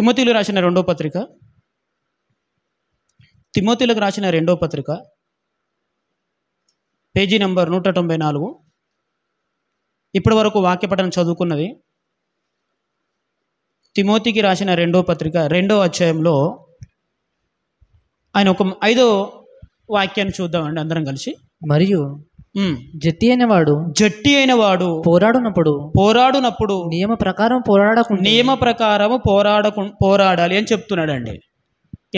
తిమోతిలకు రాసిన రెండో పత్రిక పేజీ నంబర్ 194. ఇప్పటి వరకు వాక్యపఠనం చదువుకున్నది. తిమోతికి రాసిన రెండో పత్రిక 2వ అధ్యాయంలో ఆయన ఒక 5వ వాక్యాన్ని చూద్దామండి అందరం కలిసి. మరియు జట్టి అయిన వాడు పోరాడునప్పుడు నియమ ప్రకారం పోరాడాలి అని చెప్తున్నాడండి.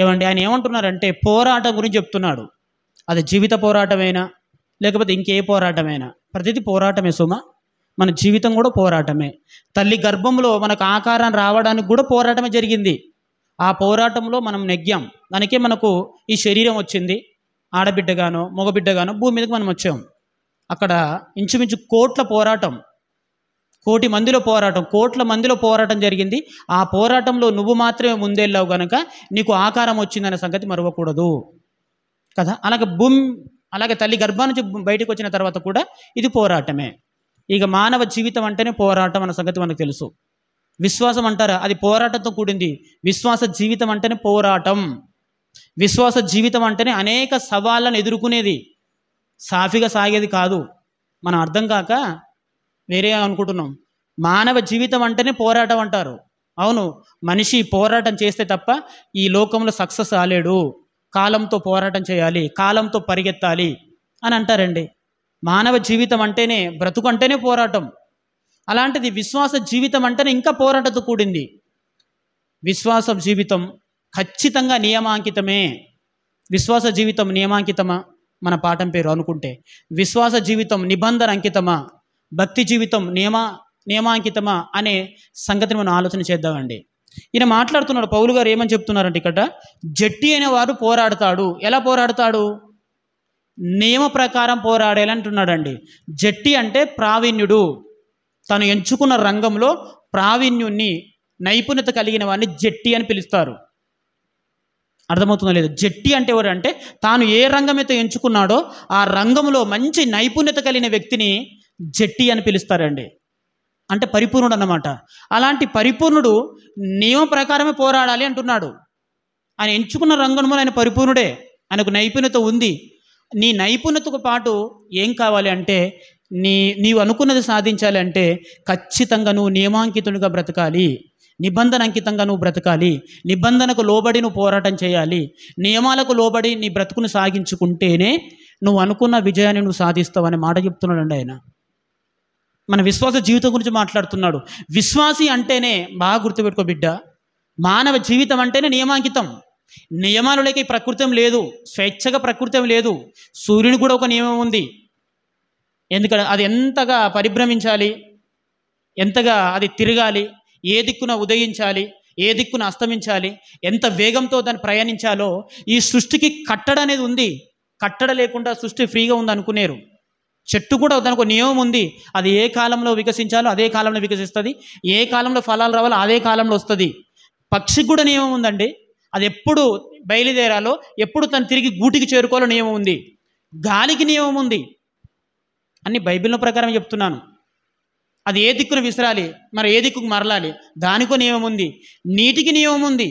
ఏమండి ఆయన ఏమంటున్నారంటే పోరాటం గురించి చెప్తున్నాడు. అది జీవిత పోరాటమైనా లేకపోతే ఇంకే పోరాటమైనా ప్రతిదీ పోరాటమే సుమ. మన జీవితం కూడా పోరాటమే. తల్లి గర్భంలో మనకు ఆకారం రావడానికి కూడా పోరాటమే జరిగింది. ఆ పోరాటంలో మనం నెగ్గాం. దానికే మనకు ఈ శరీరం వచ్చింది. ఆడబిడ్డగానో మగబిడ్డగానో భూమి మీదకి మనం వచ్చాం. అక్కడ ఇంచుమించు కోట్ల మందిలో పోరాటం జరిగింది. ఆ పోరాటంలో నువ్వు మాత్రమే ముందెళ్ళావు కనుక నీకు ఆకారం వచ్చిందనే సంగతి మరవకూడదు కదా. అలాగే తల్లి గర్భం నుంచి బయటకు వచ్చిన తర్వాత కూడా ఇది పోరాటమే. ఇక మానవ జీవితం అంటేనే పోరాటం అన్న సంగతి మనకు తెలుసు. విశ్వాసం అంటారా, అది పోరాటంతో కూడింది. విశ్వాస జీవితం అంటేనే పోరాటం. విశ్వాస జీవితం అంటేనే అనేక సవాళ్ళను ఎదుర్కొనేది, సాఫీగా సాగేది కాదు. మనం అర్థం కాక వేరే అనుకుంటున్నాం. మానవ జీవితం అంటేనే పోరాటం అంటారు. అవును, మనిషి పోరాటం చేస్తే తప్ప ఈ లోకంలో సక్సెస్ రాలేడు. కాలంతో పోరాటం చేయాలి, కాలంతో పరిగెత్తాలి అని అంటారండి. మానవ జీవితం అంటేనే, బ్రతుకు అంటేనే పోరాటం. అలాంటిది విశ్వాస జీవితం అంటేనే ఇంకా పోరాటంతో కూడింది. విశ్వాస జీవితం ఖచ్చితంగా నియమాంకితమే. విశ్వాస జీవితం నియమాంకితమా? మన పాఠం పేరు అనుకుంటే విశ్వాస జీవితం నిబంధన అంకితమా, భక్తి జీవితం నియమాంకితమా అనే సంగతిని మనం ఆలోచన చేద్దామండి. ఈయన మాట్లాడుతున్నాడు, పౌలు గారు ఏమని చెప్తున్నారంటే ఇక్కడ జట్టి అయిన వాడు పోరాడతాడు. ఎలా పోరాడతాడు? నియమ ప్రకారం పోరాడాలంటున్నాడండి. జట్టి అంటే ప్రావీణ్యుడు. తను ఎంచుకున్న రంగంలో ప్రావీణ్యుణ్ణి, నైపుణ్యత కలిగిన వాడిని జట్టి అని పిలుస్తారు. అర్థమవుతుందో లేదు? జట్టి అంటే ఎవరంటే తాను ఏ రంగం అయితే ఎంచుకున్నాడో ఆ రంగంలో మంచి నైపుణ్యత కలిగిన వ్యక్తిని జట్టి అని పిలుస్తారండి. అంటే పరిపూర్ణుడు అన్నమాట. అలాంటి పరిపూర్ణుడు నియమ ప్రకారమే పోరాడాలి అంటున్నాడు. ఆయన ఎంచుకున్న రంగంలో ఆయన పరిపూర్ణుడే, ఆయనకు నైపుణ్యత ఉంది. నీ నైపుణ్యతకు పాటు ఏం కావాలి అంటే నీవు అనుకున్నది సాధించాలి అంటే ఖచ్చితంగా నువ్వు నియమాంకితునిగా బ్రతకాలి, నిబంధన అంకితంగా నువ్వు బ్రతకాలి, నిబంధనకు లోబడి నువ్వు పోరాటం చేయాలి, నియమాలకు లోబడి నీ బ్రతుకును సాగించుకుంటేనే నువ్వు అనుకున్న విజయాన్ని నువ్వు సాధిస్తావు అనే మాట చెప్తున్నాడండి ఆయన. మన విశ్వాస జీవితం గురించి మాట్లాడుతున్నాడు. విశ్వాసి అంటేనే, బాగా గుర్తుపెట్టుకో బిడ్డ, మానవ జీవితం అంటేనే నియమాంకితం. నియమాలు లేక ఈ ప్రకృతం లేదు, స్వేచ్ఛగా ప్రకృతం లేదు. సూర్యుని కూడా ఒక నియమం ఉంది. ఎందుకంటే అది ఎంతగా పరిభ్రమించాలి, ఎంతగా అది తిరగాలి, ఏ దిక్కున ఉదయించాలి, ఏ దిక్కున అస్తమించాలి, ఎంత వేగంతో దాన్ని ప్రయాణించాలో ఈ సృష్టికి కట్టడ అనేది ఉంది. కట్టడ లేకుండా సృష్టి ఫ్రీగా ఉంది అనుకునేరు. చెట్టు కూడా దానికి ఒక నియమం ఉంది. అది ఏ కాలంలో వికసించాలో అదే కాలంలో వికసిస్తుంది, ఏ కాలంలో ఫలాలు రావాలో అదే కాలంలో వస్తుంది. పక్షికి కూడా నియమం ఉందండి. అది ఎప్పుడు బయలుదేరాలో, ఎప్పుడు తను తిరిగి గూటికి చేరుకోవాలో నియమం ఉంది. గాలికి నియమం ఉంది. అన్ని బైబిల్ ప్రకారం చెప్తున్నాను. అది ఏ దిక్కున విసరాలి, మరి ఏ దిక్కుకు మరలాలి, దానికో నియమం ఉంది. నీటికి నియమం ఉంది.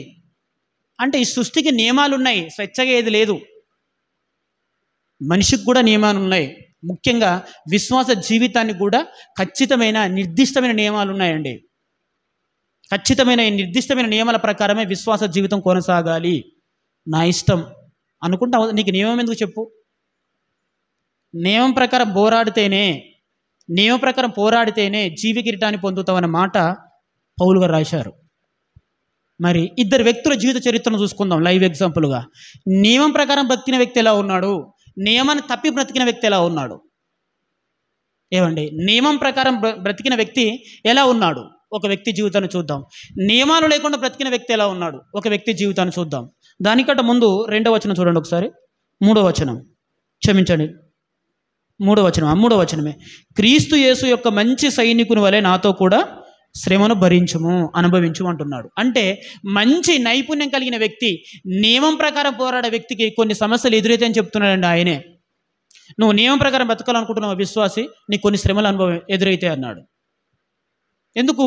అంటే ఈ సృష్టికి నియమాలు ఉన్నాయి, స్వేచ్ఛగా ఏది లేదు. మనిషికి కూడా నియమాలు ఉన్నాయి. ముఖ్యంగా విశ్వాస జీవితానికి కూడా ఖచ్చితమైన నిర్దిష్టమైన నియమాలు ఉన్నాయండి. ఖచ్చితమైన నిర్దిష్టమైన నియమాల ప్రకారమే విశ్వాస జీవితం కొనసాగాలి. నా ఇష్టం అనుకుంటా, నీకు నియమం ఎందుకు చెప్పు? నియమం ప్రకారం పోరాడితేనే జీవి కిరీటాన్ని పొందుతామన్న మాట పౌలు గారు రాశారు. మరి ఇద్దరు వ్యక్తుల జీవిత చరిత్రను చూసుకుందాం లైవ్ ఎగ్జాంపుల్గా. నియమం ప్రకారం బ్రతికిన వ్యక్తి ఎలా ఉన్నాడు, నియమాన్ని తప్పి బ్రతికిన వ్యక్తి ఎలా ఉన్నాడు? ఏమండి, నియమం ప్రకారం బ్రతికిన వ్యక్తి ఎలా ఉన్నాడు? ఒక వ్యక్తి జీవితాన్ని చూద్దాం. నియమాలు లేకుండా బ్రతికిన వ్యక్తి ఎలా ఉన్నాడు? ఒక వ్యక్తి జీవితాన్ని చూద్దాం. దానికంటే ముందు 2వ వచనం చూడండి ఒకసారి. 3వ వచనం, క్షమించండి, 3వ వచనం, 3వ వచనమే. క్రీస్తు యేసు యొక్క మంచి సైనికుని వలె నాతో కూడా శ్రమను అనుభవించు అంటున్నాడు. అంటే మంచి నైపుణ్యం కలిగిన వ్యక్తి, నియమం ప్రకారం పోరాడే వ్యక్తికి కొన్ని సమస్యలు ఎదురైతే అని చెప్తున్నాడండి ఆయనే. నువ్వు నియమం ప్రకారం బతకాలనుకుంటున్నావు విశ్వాసి, నీకు కొన్ని శ్రమలు ఎదురైతే అన్నాడు. ఎందుకు?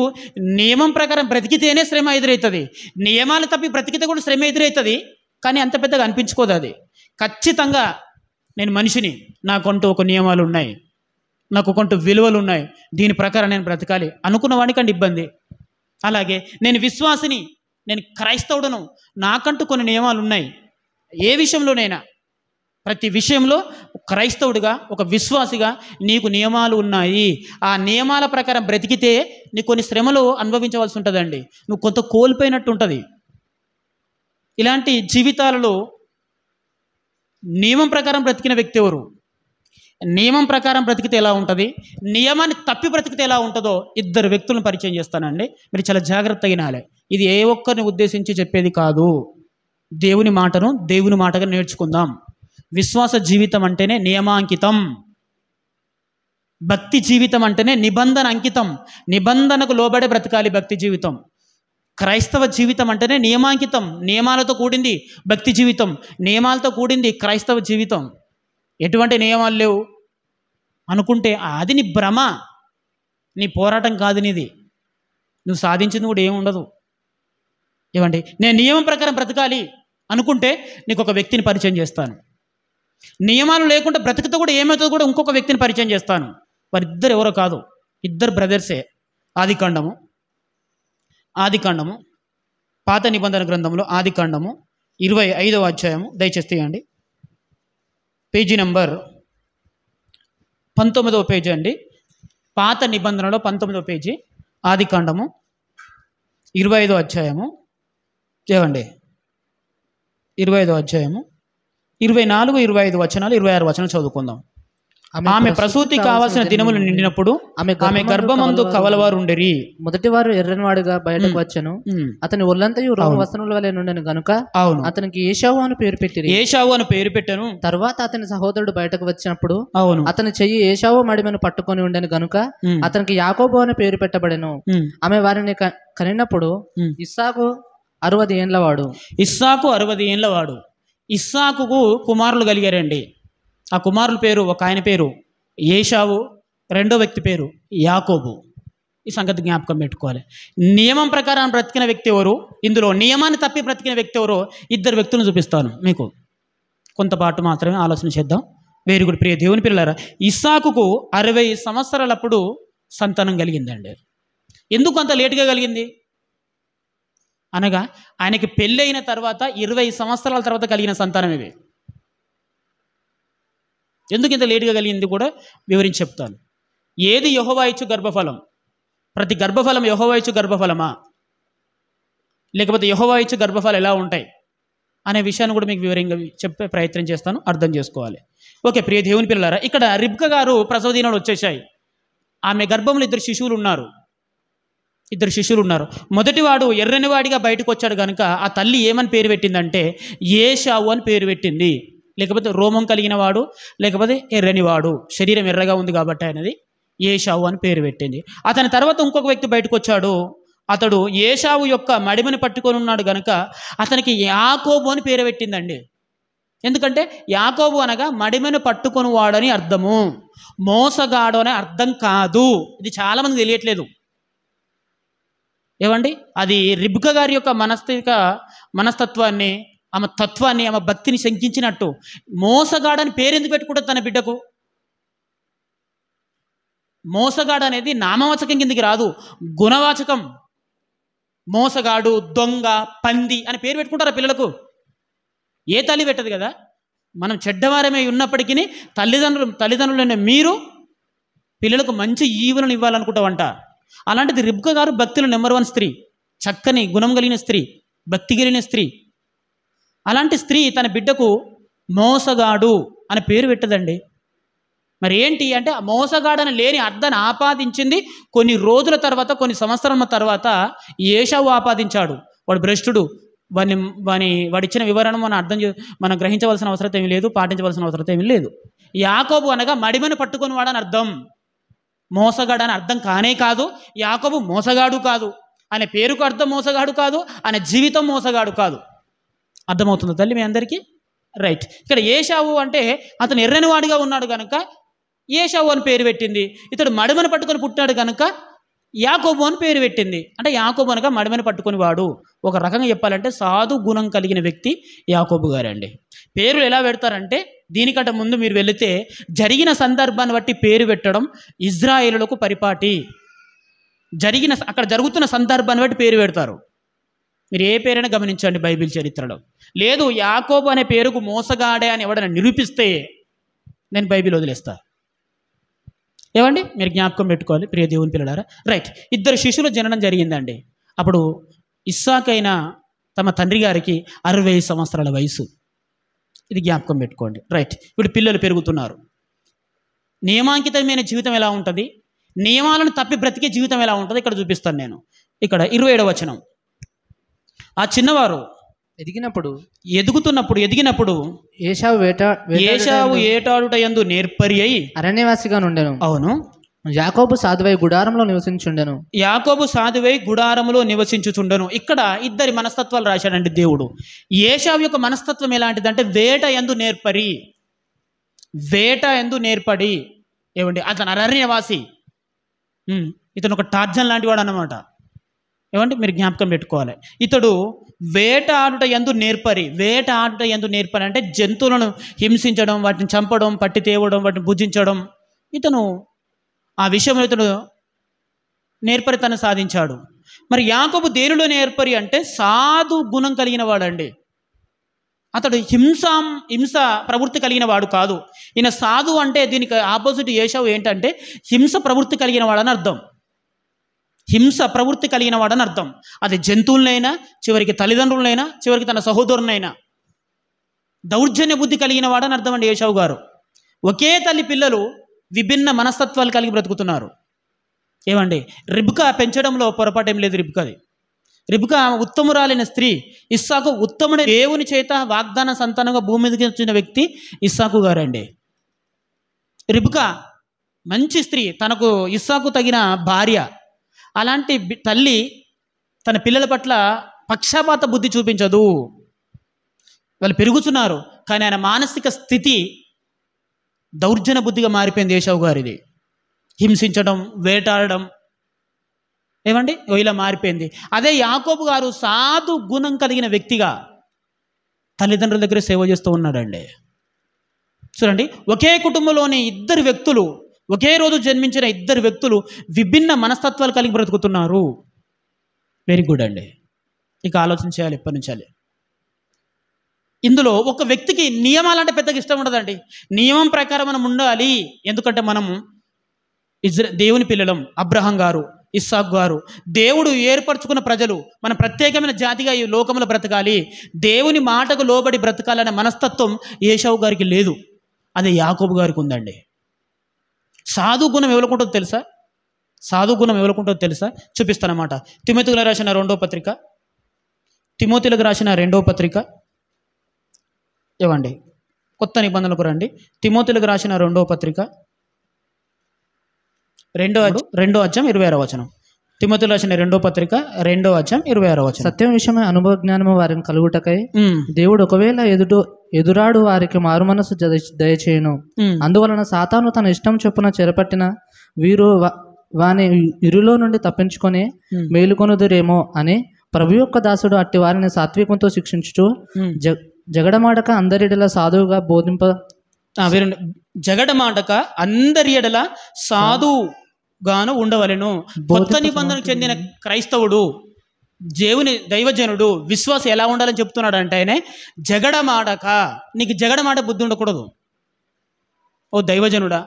నియమం ప్రకారం బ్రతికితేనే శ్రమ ఎదురవుతుంది. నియమాలు తప్పి బ్రతికితే కూడా శ్రమ ఎదురవుతుంది, కానీ అంత పెద్దగా అనిపించుకోదు. అది ఖచ్చితంగా నేను మనిషిని, నాకంటూ ఒక నియమాలు ఉన్నాయి, నాకు కొంటూ విలువలు ఉన్నాయి, దీని ప్రకారం నేను బ్రతకాలి అనుకున్న వాడికంటే ఇబ్బంది. అలాగే నేను విశ్వాసిని, నేను క్రైస్తవుడను, నాకంటూ కొన్ని నియమాలు ఉన్నాయి. ఏ విషయంలోనైనా, ప్రతి విషయంలో క్రైస్తవుడిగా, ఒక విశ్వాసిగా నీకు నియమాలు ఉన్నాయి. ఆ నియమాల ప్రకారం బ్రతికితే నీకు కొన్ని శ్రమలు అనుభవించవలసి ఉంటుందండి. నువ్వు కొంత కోల్పోయినట్టు ఉంటుంది. ఇలాంటి జీవితాలలో నియమం ప్రకారం బ్రతికిన వ్యక్తి ఎవరు? నియమం ప్రకారం బ్రతికితే ఎలా ఉంటుంది, నియమాన్ని తప్పి బ్రతికితే ఎలా ఉంటుందో ఇద్దరు వ్యక్తులను పరిచయం చేస్తానండి. మీరు చాలా జాగ్రత్తగా వినాలి. ఇది ఏ ఒక్కరిని ఉద్దేశించి చెప్పేది కాదు. దేవుని మాటను దేవుని మాటగా నేర్చుకుందాం. విశ్వాస జీవితం అంటేనే నియమాంకితం. భక్తి జీవితం అంటేనే నిబంధన అంకితం. నిబంధనకు లోబడే బ్రతకాలి భక్తి జీవితం. క్రైస్తవ జీవితం అంటేనే నియమాంకితం. నియమాలతో కూడింది భక్తి జీవితం, నియమాలతో కూడింది క్రైస్తవ జీవితం. ఎటువంటి నియమాలు లేవు అనుకుంటే అది నీ భ్రమ, నీ పోరాటం కాదు నీది. నువ్వు సాధించింది కూడా ఏమి ఉండదు. ఏమండి, నేను నియమం ప్రకారం బ్రతకాలి అనుకుంటే నీకు ఒక వ్యక్తిని పరిచయం చేస్తాను. నియమాలు లేకుండా బ్రతుకుతో కూడా ఏమవుతుందో కూడా ఇంకొక వ్యక్తిని పరిచయం చేస్తాను. వారిద్దరు ఎవరో కాదు, ఇద్దరు బ్రదర్సే. ఆదికాండము పాత నిబంధన గ్రంథంలో ఆదికాండము 25వ అధ్యాయము, దయచేసి తీయండి, పేజీ నంబర్ 19వ పేజీ అండి. పాత నిబంధనలో 19వ పేజీ, ఆదికాండము 25వ అధ్యాయము, చేయండి 25వ అధ్యాయము 24, 25 వచనాలు, 26 వచనాలు చదువుకుందాం. ఆమె ప్రసూతి కావాల్సిన దినములు నిండినప్పుడు ఆమె గర్భమందు కవలవారు ఉండేరి. మొదటి వారు ఎర్రనివాడుగా బయటకు వచ్చెను. అతని ఒళ్ళంతయు రోమ వస్త్రముల వలె నుండెను గనుక అతనికి ఏశావు అని పేరు పెట్టిరి. ఏశావు అని పేరు పెట్టాను. తర్వాత అతని సహోదరుడు బయటకు వచ్చినప్పుడు అతని చెయ్యి ఏశావు మడిమెను పట్టుకొని ఉండెను గనుక అతనికి యాకోబు అని పేరు పెట్టబడెను. ఆమె వారిని కనినప్పుడు ఇస్సాకు 60 ఏండ్ల వాడు. ఇస్సాకు 60 ఏండ్ల వాడు. ఇస్సాకుకు కుమారులు కలిగారండి. ఆ కుమారుల పేరు, ఒక ఆయన పేరు ఏశావు, రెండో వ్యక్తి పేరు యాకోబు. ఈ సంగతి జ్ఞాపకం పెట్టుకోవాలి. నియమం ప్రకారం బ్రతికిన వ్యక్తి ఎవరు, ఇందులో నియమాన్ని తప్పి బ్రతికిన వ్యక్తి ఎవరో ఇద్దరు వ్యక్తులను చూపిస్తాను మీకు. కొంతపాటు మాత్రమే ఆలోచన చేద్దాం. Very good. ప్రియ దేవుని పిల్లలారా, ఇస్సాకుకు 60 సంవత్సరాలప్పుడు సంతానం కలిగిందండి. ఎందుకు అంత లేటుగా కలిగింది అనగా, ఆయనకి పెళ్ళైన తర్వాత 20 సంవత్సరాల తర్వాత కలిగిన సంతానం ఇది. ఎందుకు ఇంత లేటుగా కలిగింది కూడా వివరించి చెప్తాను. ఏది యెహోవా ఇచ్చు గర్భఫలం? ప్రతి గర్భఫలం యెహోవా ఇచ్చు గర్భఫలమా, లేకపోతే యెహోవా ఇచ్చు గర్భఫలం ఎలా ఉంటాయి అనే విషయాన్ని కూడా మీకు వివరంగా చెప్పే ప్రయత్నం చేస్తాను, అర్థం చేసుకోవాలి. ఓకే ప్రియ దేవుని పిల్లలారా, ఇక్కడ రిబ్కా గారు ప్రసవ దినాలు వచ్చేసాయి. ఆమె గర్భంలో ఇద్దరు శిశువులు ఉన్నారు. మొదటివాడు ఎర్రనివాడిగా బయటకు వచ్చాడు కనుక ఆ తల్లి ఏమని పేరు పెట్టిందంటే ఏశావు అని పేరు పెట్టింది. లేకపోతే రోమం కలిగిన వాడు, లేకపోతే ఎర్రనివాడు, శరీరం ఎర్రగా ఉంది కాబట్టి ఆయనది ఏశావు అని పేరు పెట్టింది. అతని తర్వాత ఇంకొక వ్యక్తి బయటకు వచ్చాడు. అతడు ఏశావు యొక్క మడిమని పట్టుకొని ఉన్నాడు కనుక అతనికి యాకోబు అని పేరు పెట్టిందండి. ఎందుకంటే యాకోబు అనగా మడిమని పట్టుకొని వాడని అర్థము, మోసగాడు అనే అర్థం కాదు. ఇది చాలామంది తెలియట్లేదు. ఏమండి, అది రిబ్కా గారి యొక్క మనస్తత్వాన్ని, ఆమె తత్వాన్ని, ఆమె భక్తిని శంకించినట్టు. మోసగాడని పేరెందుకు పెట్టుకుంటుంది తన బిడ్డకు? మోసగాడు అనేది నామవాచకం కిందికి రాదు, గుణవాచకం. మోసగాడు, దొంగ, పంది అని పేరు పెట్టుకుంటారా పిల్లలకు? ఏ తల్లి పెట్టదు కదా. మనం చెడ్డవారమే ఉన్నప్పటికీ తల్లిదండ్రులైన మీరు పిల్లలకు మంచి ఈవులను ఇవ్వాలనుకుంటావంట. అలాంటిది రిబ్కా గారు భక్తిలో నెంబర్ 1 స్త్రీ, చక్కని గుణం కలిగిన స్త్రీ, భక్తి కలిగిన స్త్రీ. అలాంటి స్త్రీ తన బిడ్డకు మోసగాడు అని పేరు పెట్టదండి. మరి ఏంటి అంటే, మోసగాడని లేని అర్థాన్ని ఆపాదించింది కొన్ని రోజుల తర్వాత, కొన్ని సంవత్సరాల తర్వాత ఏశావు ఆపాదించాడు. వాడు భ్రష్టుడు, వాడిచ్చిన వివరణ మనం గ్రహించవలసిన అవసరం ఏమీ లేదు, పాటించవలసిన అవసరం ఏమీ లేదు. యాకోబు అనగా మడిమని పట్టుకొని వాడని అర్థం, మోసగాడు అని అర్థం కానే కాదు. యాకోబు మోసగాడు కాదు, ఆయన పేరుకు అర్థం మోసగాడు కాదు, ఆయన జీవితం మోసగాడు కాదు. అర్థమవుతుందా తల్లి మీ అందరికీ? రైట్. ఇక్కడ ఏశావు అంటే అతను ఎర్రనివాడిగా ఉన్నాడు కనుక ఏశావు అని పేరు పెట్టింది. ఇతడు మడిమని పట్టుకొని పుట్టాడు కనుక యాకోబు అని పేరు పెట్టింది. అంటే యాకోబు అనగా మడిమని పట్టుకుని వాడు. ఒక రకంగా చెప్పాలంటే సాధు గుణం కలిగిన వ్యక్తి యాకోబు గారండి. పేర్లు ఎలా పెడతారంటే దీనికంటే ముందు మీరు వెళితే జరిగిన సందర్భాన్ని బట్టి పేరు పెట్టడం ఇజ్రాయేలులకు పరిపాటి. అక్కడ జరుగుతున్న సందర్భాన్ని బట్టి పేరు పెడతారు. మీరు ఏ పేరైనా గమనించండి బైబిల్ చరిత్రలో. లేదు యాకోబు అనే పేరుకు మోసగాడే అని ఎవడైనా నిరూపిస్తే నేను బైబిల్ వదిలేస్తా. ఏమండి మీరు జ్ఞాపకం పెట్టుకోవాలి ప్రియ దేవుని పిల్లలారా. రైట్, 2 శిశువుల జననం జరిగిందండి. అప్పుడు ఇస్సాకైన తమ తండ్రి గారికి 60 సంవత్సరాల వయసు. ఇది జ్ఞాపకం పెట్టుకోండి. రైట్, ఇప్పుడు పిల్లలు పెరుగుతున్నారు. నియమాంకితమైన జీవితం ఎలా ఉంటుంది, నియమాలను తప్పి బ్రతికే జీవితం ఎలా ఉంటుంది ఇక్కడ చూపిస్తాను నేను. ఇక్కడ 27వ వచనం. ఆ చిన్నవారు ఎదిగినప్పుడు ఏశావు ఏటాడుట యందు నేర్పరి అయి అరణ్యవాసిగా నుండెను. అవును. యాకోబు సాధువై గుడారంలో నివసించుచుండెను. ఇక్కడ ఇద్దరి మనస్తత్వాలు రాశాడండి దేవుడు. ఏశావు యొక్క మనస్తత్వం ఎలాంటిదంటే వేట యందు నేర్పడి. ఏమండి అతను అరణ్యవాసి. ఇతను ఒక టార్జన్ లాంటి వాడు అన్నమాట. ఏమంటే మీరు జ్ఞాపకం పెట్టుకోవాలి. ఇతడు వేట ఆడుట యందు నేర్పరి అంటే జంతువులను హింసించడం, వాటిని చంపడం, పట్టి తేవడం, వాటిని భుజించడం. ఇతను ఆ విషయంలో ఇతడు నేర్పరితనం సాధించాడు. మరి యాకోబు దేనిలో నేర్పరి అంటే సాధు గుణం కలిగిన వాడండి. అతడు హింస ప్రవృత్తి కలిగిన వాడు కాదు. ఈయన సాధు అంటే దీనికి ఆపోజిట్ ఏశావు ఏంటంటే హింస ప్రవృత్తి కలిగిన వాడని అర్థం. హింస ప్రవృత్తి కలిగిన వాడని అర్థం. అది జంతువులనైనా, చివరికి తల్లిదండ్రులనైనా, చివరికి తన సహోదరునైనా దౌర్జన్య బుద్ధి కలిగిన వాడని అర్థం అండి ఏశావు గారు. ఒకే తల్లి పిల్లలు విభిన్న మనస్తత్వాలు కలిగి బ్రతుకుతున్నారు. ఏమండి రిబ్కా పెంచడంలో పొరపాటేం లేదు. రిబ్కా ఉత్తమురాలైన స్త్రీ. ఇస్సాకు ఉత్తముడు, దేవుని చేత వాగ్దాన సంతానంగా భూమి మీదకి వచ్చిన వ్యక్తి ఇస్సాకు గారండి. రిబ్కా మంచి స్త్రీ, తనకు ఇస్సాకు తగిన భార్య. అలాంటి తల్లి తన పిల్లల పట్ల పక్షపాత బుద్ధి చూపించదు. వాళ్ళు పెరుగుతున్నారు, కానీ ఆయన మానసిక స్థితి దౌర్జన్య బుద్ధిగా మారిపోయింది ఏశావు గారిది. హింసించడం, వేటాడడం, ఏమండి ఇలా మారిపోయింది. అదే యాకోబు గారు సాధు గుణం కలిగిన వ్యక్తిగా తల్లిదండ్రుల దగ్గర సేవ చేస్తూ ఉన్నాడండి. చూడండి, ఒకే కుటుంబంలోని ఇద్దరు వ్యక్తులు, ఒకే రోజు జన్మించిన ఇద్దరు వ్యక్తులు విభిన్న మనస్తత్వాలు కలిగి బ్రతుకుతున్నారు. వెరీ గుడ్ అండి. ఇక ఆలోచన చేయాలి ఎప్పటి నుంచాలి. ఇందులో ఒక వ్యక్తికి నియమాలంటే పెద్దగా ఇష్టం ఉండదండి. నియమం ప్రకారం మనం ఉండాలి. ఎందుకంటే మనము దేవుని పిల్లలం. అబ్రహాం గారు, ఇస్సాకు గారు దేవుడు ఏర్పరచుకున్న ప్రజలు. మన ప్రత్యేకమైన జాతిగా ఈ లోకంలో బ్రతకాలి, దేవుని మాటకు లోబడి బ్రతకాలనే మనస్తత్వం ఏశావు గారికి లేదు. అదే యాకోబు గారికి ఉందండి. సాధు గుణం ఎవరుకుంటుందో తెలుసా? చూపిస్తానమాట. తిమోతిలకు రాసిన రెండవ పత్రిక ఏవండి, కొత్త నిబంధనలకు రండి. తిమోతిలకు రాసిన రెండవ పత్రిక 2వ అధ్యాయం 26వ వచనం. తిమోతిలకు రాసిన రెండవ పత్రిక 2వ అధ్యాయం 26వ వచనం. సత్యం విషయమై అనుభవ జ్ఞానము వారిని కలుగుటకై దేవుడు ఒకవేళ ఎదురాడు వారికి మారు మనసు దయచేయును. అందువలన సాతాను తన ఇష్టం చొప్పున చెరపట్టిన వీరు వాని ఇరులో నుండి తప్పించుకొని మేలుకొనుదురేమో అని ప్రభు యొక్క దాసుడు అట్టి వారిని సాత్వికంతో శిక్షించుచు జగడమాడక అందరిడల సాధువుగా జగడమాడక అందరి ఎడల సాధుగాను ఉండవలెను. కొత్త నిబంధనకు చెందిన క్రైస్తవుడు, దేవుని దైవజనుడు, విశ్వాసం ఎలా ఉండాలని చెప్తున్నాడు అంటే ఆయన జగడమాడక. నీకు జగడమాడ బుద్ధి ఉండకూడదు. ఓ దైవజనుడా,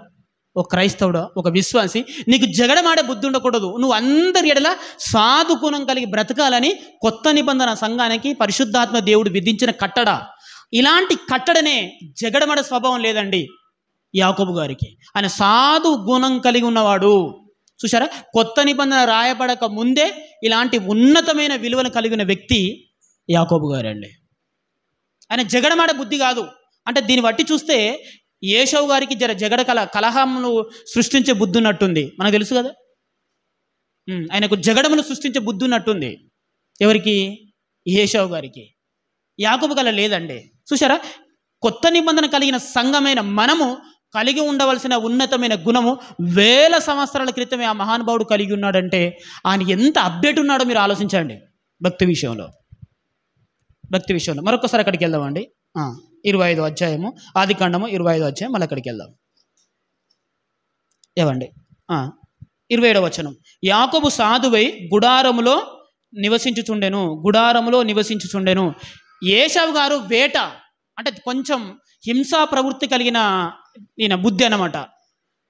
ఓ క్రైస్తవుడా, ఒక విశ్వాసి, నీకు జగడమాడే బుద్ధి ఉండకూడదు. నువ్వు అందరి ఎడల సాధుగుణం కలిగి బ్రతకాలని కొత్త నిబంధన సంఘానికి పరిశుద్ధాత్మ దేవుడు విధించిన కట్టడ. ఇలాంటి కట్టడనే జగడమాడే స్వభావం లేదండి యాకోబు గారికి. ఆయన సాధు గుణం కలిగి ఉన్నవాడు. చూసారా, కొత్త నిబంధన రాయబడక ముందే ఇలాంటి ఉన్నతమైన విలువను కలిగిన వ్యక్తి యాకోబు గారండి. ఆయన జగడమాడే బుద్ధి కాదు. అంటే దీన్ని బట్టి చూస్తే ఏశావు గారికి కలహమును సృష్టించే బుద్ధి ఉన్నట్టుంది. మనకు తెలుసు కదా, ఆయనకు జగడమును సృష్టించే బుద్ధి ఉన్నట్టుంది. ఎవరికి? ఏశావు గారికి. యాకోబు కల లేదండి. చూసారా, కొత్త నిబంధన కలిగిన సంఘమైన మనము కలిగి ఉండవలసిన ఉన్నతమైన గుణము 1000 సంవత్సరాల క్రితమే ఆ మహానుభావుడు కలిగి ఉన్నాడంటే ఆయన ఎంత అప్డేట్ ఉన్నాడో మీరు ఆలోచించండి. భక్తి విషయంలో మరొకసారి అక్కడికి వెళ్దామండి. 25వ అధ్యాయము, ఆదికాండము 25వ అధ్యాయం, మళ్ళీ అక్కడికి వెళ్దాం. ఏవండి 27వ వచనం. యాకోబు సాధువై గుడారములో నివసించుచుండెను. ఏశావు గారు వేట అంటే కొంచెం హింసా ప్రవృత్తి కలిగిన ఈయన బుద్ధి అన్నమాట.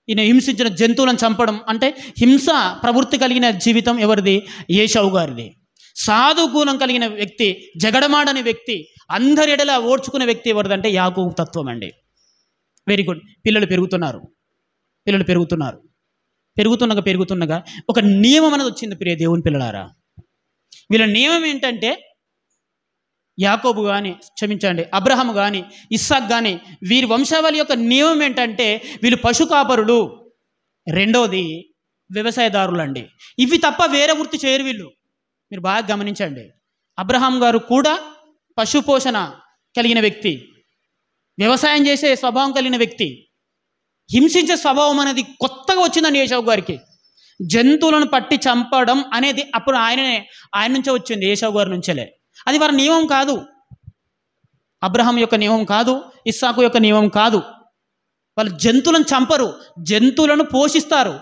ఈయన హింసించిన జంతువులను చంపడం అంటే హింస ప్రవృత్తి కలిగిన జీవితం ఎవరిది? ఏశావు గారిది. సాధు గుణం కలిగిన వ్యక్తి, జగడమాడని వ్యక్తి, అందరి ఎడలా ఓడ్చుకునే వ్యక్తి ఎవరిదంటే యాకోబు తత్వం అండి. Very good. పిల్లలు పెరుగుతున్నగా ఒక నియమం అనేది వచ్చింది ప్రియ దేవుని పిల్లలారా. వీళ్ళ నియమం ఏంటంటే యాకోబు కానీ అబ్రహాము కానీ ఇస్సాక్ కానీ వీరి వంశావళి యొక్క నియమం ఏంటంటే వీళ్ళు పశు కాపరులు, రెండోది వ్యవసాయదారులు అండి. ఇవి తప్ప వేరే వృత్తి చేయరు వీళ్ళు. మీరు బాగా గమనించండి. అబ్రహాం గారు కూడా పశు పోషణ కలిగిన వ్యక్తి, వ్యవసాయం చేసే స్వభావం కలిగిన వ్యక్తి. హింసించే స్వభావం అనేది కొత్తగా వచ్చిందండి ఏశావు గారికి. జంతువులను పట్టి చంపడం అనేది అప్పుడు ఆయన నుంచే వచ్చింది, ఏశావు గారి నుంచేలే. అది వారి నియమం కాదు, అబ్రహాం యొక్క నియమం కాదు, ఇస్సాకు యొక్క నియమం కాదు. వాళ్ళు జంతువులను చంపరు, జంతువులను పోషిస్తారు.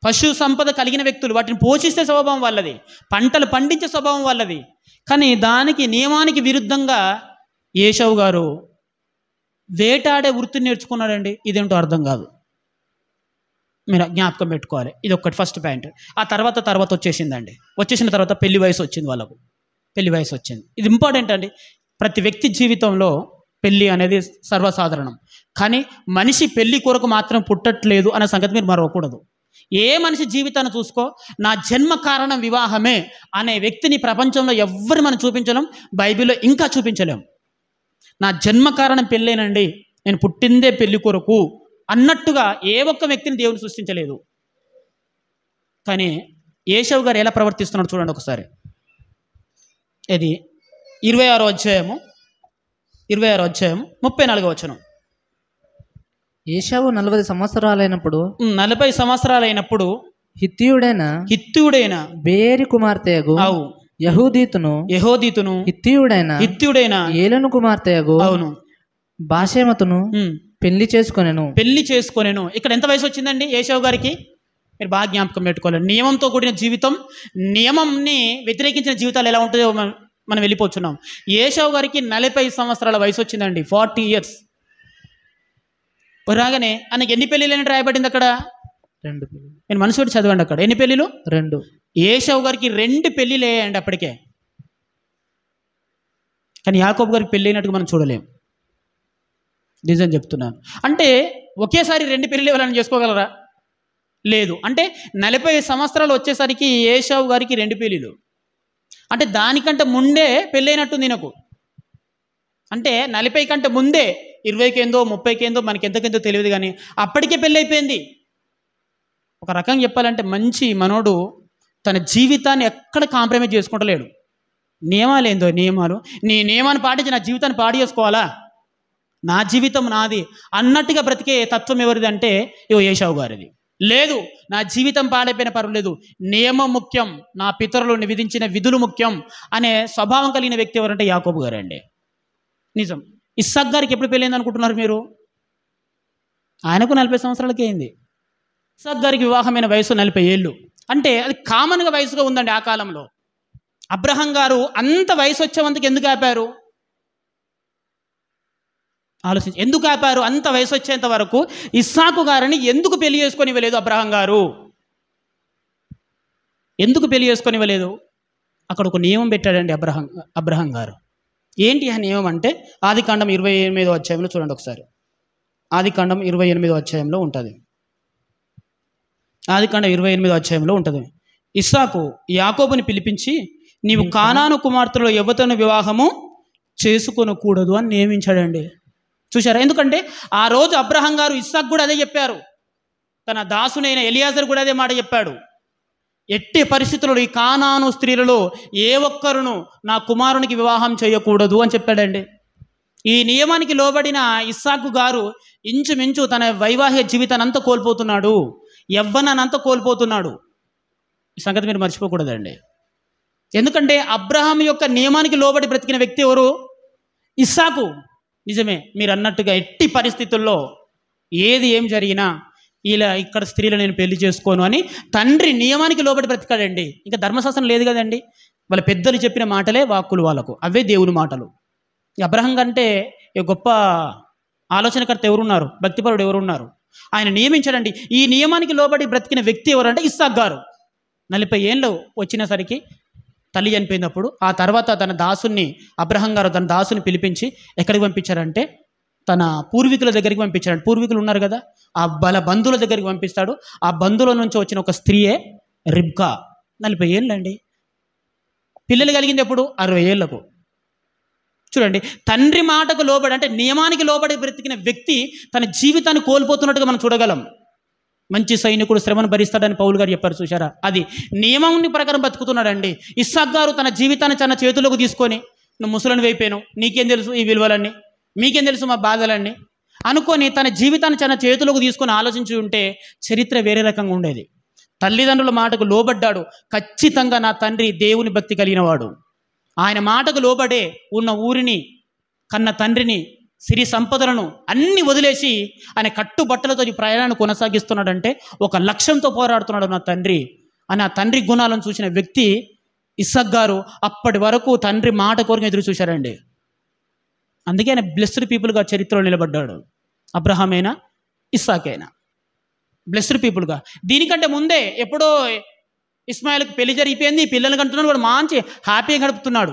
పశు సంపద కలిగిన వ్యక్తులు, వాటిని పోషిస్తే స్వభావం వాళ్ళది, పంటలు పండించే స్వభావం వాళ్ళది. కానీ దానికి నియమానికి విరుద్ధంగా ఏశావు గారు వేటాడే వృత్తిని నేర్చుకున్నాడండి. ఇదేంటో అర్థం కాదు, మీరు జ్ఞాపకం పెట్టుకోవాలి. ఇది ఒక్కటి ఫస్ట్ పాయింట్. ఆ తర్వాత వచ్చేసిన తర్వాత పెళ్లి వయసు వచ్చింది వాళ్ళకు. ఇది ఇంపార్టెంట్ అండి. ప్రతి వ్యక్తి జీవితంలో పెళ్ళి అనేది సర్వసాధారణం. కానీ మనిషి పెళ్లి కొరకు మాత్రం పుట్టట్లేదు అనే సంగతి మీరు మరవకూడదు. ఏ మనిషి జీవితాన్ని చూసుకో, నా జన్మ కారణం వివాహమే అనే వ్యక్తిని ప్రపంచంలో ఎవ్వరు మనం చూపించలేం, బైబిల్లో ఇంకా చూపించలేం. నా జన్మ కారణం పెళ్ళేనండి, నేను పుట్టిందే పెళ్లి కొరకు అన్నట్టుగా ఏ ఒక్క వ్యక్తిని దేవుని సృష్టించలేదు. కానీ ఏశావు గారు ఎలా ప్రవర్తిస్తున్నాడు చూడండి ఒకసారి. ఇది 26వ అధ్యాయము 34వ వచనం. ఏశావు 40 సంవత్సరాలైనప్పుడు హిత్తీయుడైన బేరి కుమార్తెయగు యెహూదీతును హిత్తీయుడైన ఏలెను కుమార్తెయగు బాషెమతును పెళ్లి చేసుకొనెను. ఇక్కడ ఎంత వయసు వచ్చిందండి ఏశావు గారికి? మీరు బాగా జ్ఞాపకం పెట్టుకోవాలి. నియమంతో కూడిన జీవితం, నియమంని వ్యతిరేకించిన జీవితాలు ఎలా ఉంటుందో మనం వెళ్ళిపోతున్నాం. ఏశావు గారికి 40 సంవత్సరాల వయసు వచ్చిందండి, 40 ఇయర్స్. రాగానే ఆయనకి ఎన్ని పెళ్ళిళ్ళని రాయబడింది అక్కడ? 2. నేను మనసు పెట్టి చదవండి అక్కడ. ఎన్ని పెళ్ళిళ్ళు? 2. ఏశావు గారికి 2 పెళ్ళిళ్ళు అయ్యాయండి అప్పటికే. కానీ యాకోబు గారికి పెళ్ళి అయినట్టుగా మనం చూడలేం. నిజం చెప్తున్నాను. అంటే ఒకేసారి 2 పెళ్ళిళ్ళు ఎవరైనా చేసుకోగలరా? లేదు. అంటే 40 సంవత్సరాలు వచ్చేసరికి ఏశావు గారికి 2 పెళ్ళిళ్ళు. అంటే దానికంటే ముందే పెళ్ళైనట్టుంది నాకు. అంటే 40 కంటే ముందే 20కేందో 30కేందో మనకి ఎంతకెంతో తెలియదు, కానీ అప్పటికే పెళ్ళి అయిపోయింది. ఒక రకంగా చెప్పాలంటే మంచి మనోడు తన జీవితాన్ని ఎక్కడ కాంప్రమైజ్ చేసుకుంటలేడు. నియమాలు ఏందో నియమాలు, నీ నియమాన్ని పాటించి నా జీవితాన్ని పాడు చేసుకోవాలా, నా జీవితం నాది అన్నట్టుగా బ్రతికే తత్వం ఎవరిది అంటే ఏశావు గారిది. లేదు, నా జీవితం పాడైపోయిన పర్వాలేదు, నియమం ముఖ్యం, నా పితరులు విధించిన విధులు ముఖ్యం అనే స్వభావం కలిగిన వ్యక్తి ఎవరంటే యాకోబు గారు అండి. నిజం. ఇస్సాక్ గారికి ఎప్పుడు పెళ్ళైంది అనుకుంటున్నారు మీరు? ఆయనకు 40 సంవత్సరాలకే అయింది. ఇస్సాక్ గారికి వివాహమైన వయసు 40 ఏళ్ళు. అంటే అది కామన్గా వయసుగా ఉందండి ఆ కాలంలో. అబ్రహాం గారు అంత వయసు వచ్చేందుకు ఎందుకు ఆపారు? ఆలోచించి ఎందుకు ఆపారు? అంత వయసు వచ్చేంత వరకు ఇస్సాకు గారిని ఎందుకు పెళ్లి చేసుకొని ఇవ్వలేదు అబ్రహాం గారు? ఎందుకు పెళ్లి చేసుకొని ఇవ్వలేదు? అక్కడ ఒక నియమం పెట్టాడండి అబ్రహాం గారు. ఏంటి ఆ నియమం అంటే ఆదికాండం 28వ అధ్యాయంలో చూడండి ఒకసారి. ఆదికాండం 28వ అధ్యాయంలో ఉంటుంది. ఆదికాండం 28వ అధ్యాయంలో ఉంటుంది. ఇస్సాకు యాకోబుని పిలిపించి, నీవు కానాను కుమార్తెలో ఎవతను వివాహము చేసుకొనకూడదు అని నియమించాడండి. చూశారా? ఎందుకంటే ఆ రోజు అబ్రహాం గారు ఇస్సాకు కూడా అదే చెప్పారు, తన దాసునైన ఎలియాజరు కూడా అదే మాట చెప్పాడు. ఎట్టి పరిస్థితుల్లో ఈ కానాను స్త్రీలలో ఏ ఒక్కరును నా కుమారునికి వివాహం చేయకూడదు అని చెప్పాడండి. ఈ నియమానికి లోబడిన ఇస్సాకు గారు ఇంచుమించు తన వైవాహిక జీవితాన్ని అంతా కోల్పోతున్నాడు, యవ్వనాన్ని అంతా కోల్పోతున్నాడు. ఈ సంగతి మీరు మర్చిపోకూడదండి. ఎందుకంటే అబ్రహాం యొక్క నియమానికి లోబడి బ్రతికిన వ్యక్తి ఎవరు? ఇస్సాకు. నిజమే, మీరు అన్నట్టుగా ఎట్టి పరిస్థితుల్లో ఏం జరిగినా ఇలా ఇక్కడ స్త్రీలు నేను పెళ్లి చేసుకోను అని తండ్రి నియమానికి లోబడి బ్రతికాడండి. ఇంకా ధర్మశాస్త్రం లేదు కదండి, వాళ్ళ పెద్దలు చెప్పిన మాటలే వాక్కులు వాళ్ళకు, అవే దేవుని మాటలు. అబ్రహాం కంటే గొప్ప ఆలోచనకర్త ఎవరున్నారు? భక్తిపరుడు ఎవరున్నారు? ఆయన నియమించాడండి. ఈ నియమానికి లోబడి బ్రతికిన వ్యక్తి ఎవరంటే ఇస్సాకు గారు. 40 ఏళ్ళు వచ్చినసరికి తల్లి చనిపోయినప్పుడు ఆ తర్వాత తన దాసుని, అబ్రహాం గారు తన దాసుని పిలిపించి ఎక్కడికి పంపించారంటే తన పూర్వీకుల దగ్గరికి పంపించాడు. పూర్వీకులు ఉన్నారు కదా, ఆ బంధువుల దగ్గరికి పంపిస్తాడు. ఆ బంధువుల నుంచి వచ్చిన ఒక స్త్రీయే రిబ్కా. 40 ఏళ్ళండి. పిల్లలు కలిగింది ఎప్పుడు? 60 ఏళ్లకు. చూడండి, తండ్రి మాటకు లోబడి అంటే నియమానికి లోబడి బ్రతికిన వ్యక్తి తన జీవితాన్ని కోల్పోతున్నట్టుగా మనం చూడగలం. మంచి సైనికుడు శ్రమను భరిస్తాడని పౌలు గారు చెప్పారు, చూశారా? అది నియమాన్ని ప్రకారం బతుకుతున్నాడండి. ఇస్సాకు గారు తన జీవితాన్ని తన చేతుల్లోకి తీసుకొని, నువ్వు ముసలిని అయిపోయాను, నీకేం తెలుసు ఈ విలువలన్నీ, మీకేం తెలుసు మా బాధలన్నీ అనుకొని తన జీవితాన్ని తన చేతుల్లోకి తీసుకొని ఆలోచించి ఉంటే చరిత్ర వేరే రకంగా ఉండేది. తల్లిదండ్రుల మాటకు లోబడ్డాడు. ఖచ్చితంగా నా తండ్రి దేవుని భక్తి కలిగిన వాడు. ఆయన మాటకు లోబడే ఉన్న ఊరిని, కన్న తండ్రిని, సిరి సంపదలను అన్ని వదిలేసి ఆయన కట్టుబట్టలతో ఈ ప్రయాణాన్ని కొనసాగిస్తున్నాడంటే ఒక లక్ష్యంతో పోరాడుతున్నాడు నా తండ్రి అని ఆ తండ్రి గుణాలను చూసిన వ్యక్తి ఇస్సాకు గారు. అప్పటి వరకు తండ్రి మాట కోరిక ఎదురు చూశారండి. అందుకే ఆయన బ్లెస్డ్ పీపుల్గా చరిత్రలో నిలబడ్డాడు. అబ్రహామైనా ఇస్సాకైనా బ్లెస్డ్ పీపుల్గా. దీనికంటే ముందే ఎప్పుడో ఇస్మాయిల్కి పెళ్లి జరిగిపోయింది, పిల్లలు కంటున్నాడు, వాడు మంచి హ్యాపీగా గడుపుతున్నాడు.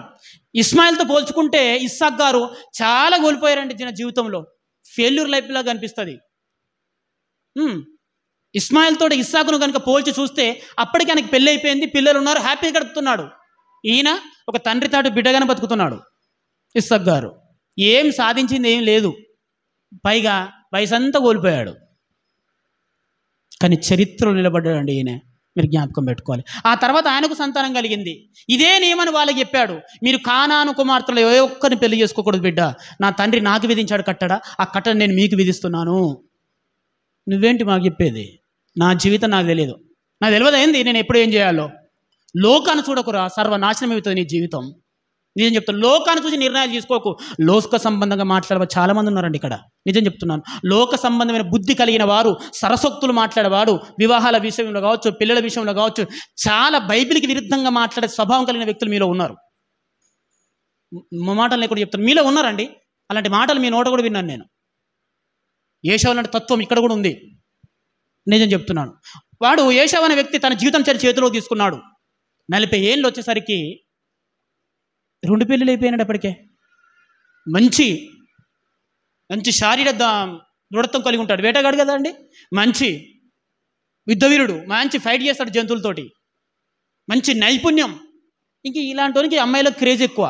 ఇస్మాయిల్తో పోల్చుకుంటే ఇస్సాకు గారు చాలా కోల్పోయారండి తన జీవితంలో. ఫెయిల్యూర్ లైఫ్ లాగా అనిపిస్తుంది. ఇస్మాయిల్తో ఇస్సాకును కనుక పోల్చి చూస్తే అప్పటికి ఆయనకి పెళ్ళి అయిపోయింది, పిల్లలు ఉన్నారు, హ్యాపీగా గడుపుతున్నాడు. ఈయన ఒక తండ్రి తాటు బిడ్డగానే బతుకుతున్నాడు. ఇస్సాకు గారు ఏం సాధించింది ఏం లేదు, పైగా వయసంతా కోల్పోయాడు. కానీ చరిత్రలో నిలబడ్డాడండి ఈయన. మీరు జ్ఞాపకం పెట్టుకోవాలి. ఆ తర్వాత ఆయనకు సంతానం కలిగింది. ఇదే నియమని వాళ్ళకి చెప్పాడు, మీరు కానాను కుమార్తెలు ఏ ఒక్కరిని పెళ్లి చేసుకోకూడదు బిడ్డ, నా తండ్రి నాకు విధించాడు కట్టడ, ఆ కట్టడ నేను మీకు విధిస్తున్నాను. నువ్వేంటి మాకు చెప్పేది? నా జీవితం నాకు తెలియదు, నాకు తెలియదు ఏంది నేను ఎప్పుడు ఏం చేయాలో. లోకాన్ని చూడకురా, సర్వనాశనం అవుతుంది నీ జీవితం. నిజం చెప్తాను, లోకాన్ని చూసి నిర్ణయాలు తీసుకోకు. లోక సంబంధంగా మాట్లాడే చాలామంది ఉన్నారండి ఇక్కడ. నిజం చెప్తున్నాను, లోక సంబంధమైన బుద్ధి కలిగిన వారు, సరసోక్తులు మాట్లాడేవాడు, వివాహాల విషయంలో కావచ్చు, పిల్లల విషయంలో కావచ్చు, చాలా బైబిల్కి విరుద్ధంగా మాట్లాడే స్వభావం కలిగిన వ్యక్తులు మీలో ఉన్నారు. మా మాటలు నేను కూడా చెప్తాను, మీలో ఉన్నారండి. అలాంటి మాటలు మీ నోట కూడా విన్నాను నేను. ఏశావు లాంటి తత్వం ఇక్కడ కూడా ఉంది. నిజం చెప్తున్నాను. వాడు ఏశావు అనే వ్యక్తి తన జీవితం చేతిలో తీసుకున్నాడు. 40 ఏళ్ళు వచ్చేసరికి 2 పెళ్ళిళ్ళు అయిపోయినాడు. అప్పటికే మంచి శారీరక దృఢత్వం కలిగి ఉంటాడు. వేటగాడు కదా అండి, మంచి యుద్ధవీరుడు, మంచి ఫైట్ చేస్తాడు జంతువులతోటి, మంచి నైపుణ్యం. ఇంక ఇలాంటి వానికి అమ్మాయిలకు క్రేజ్ ఎక్కువ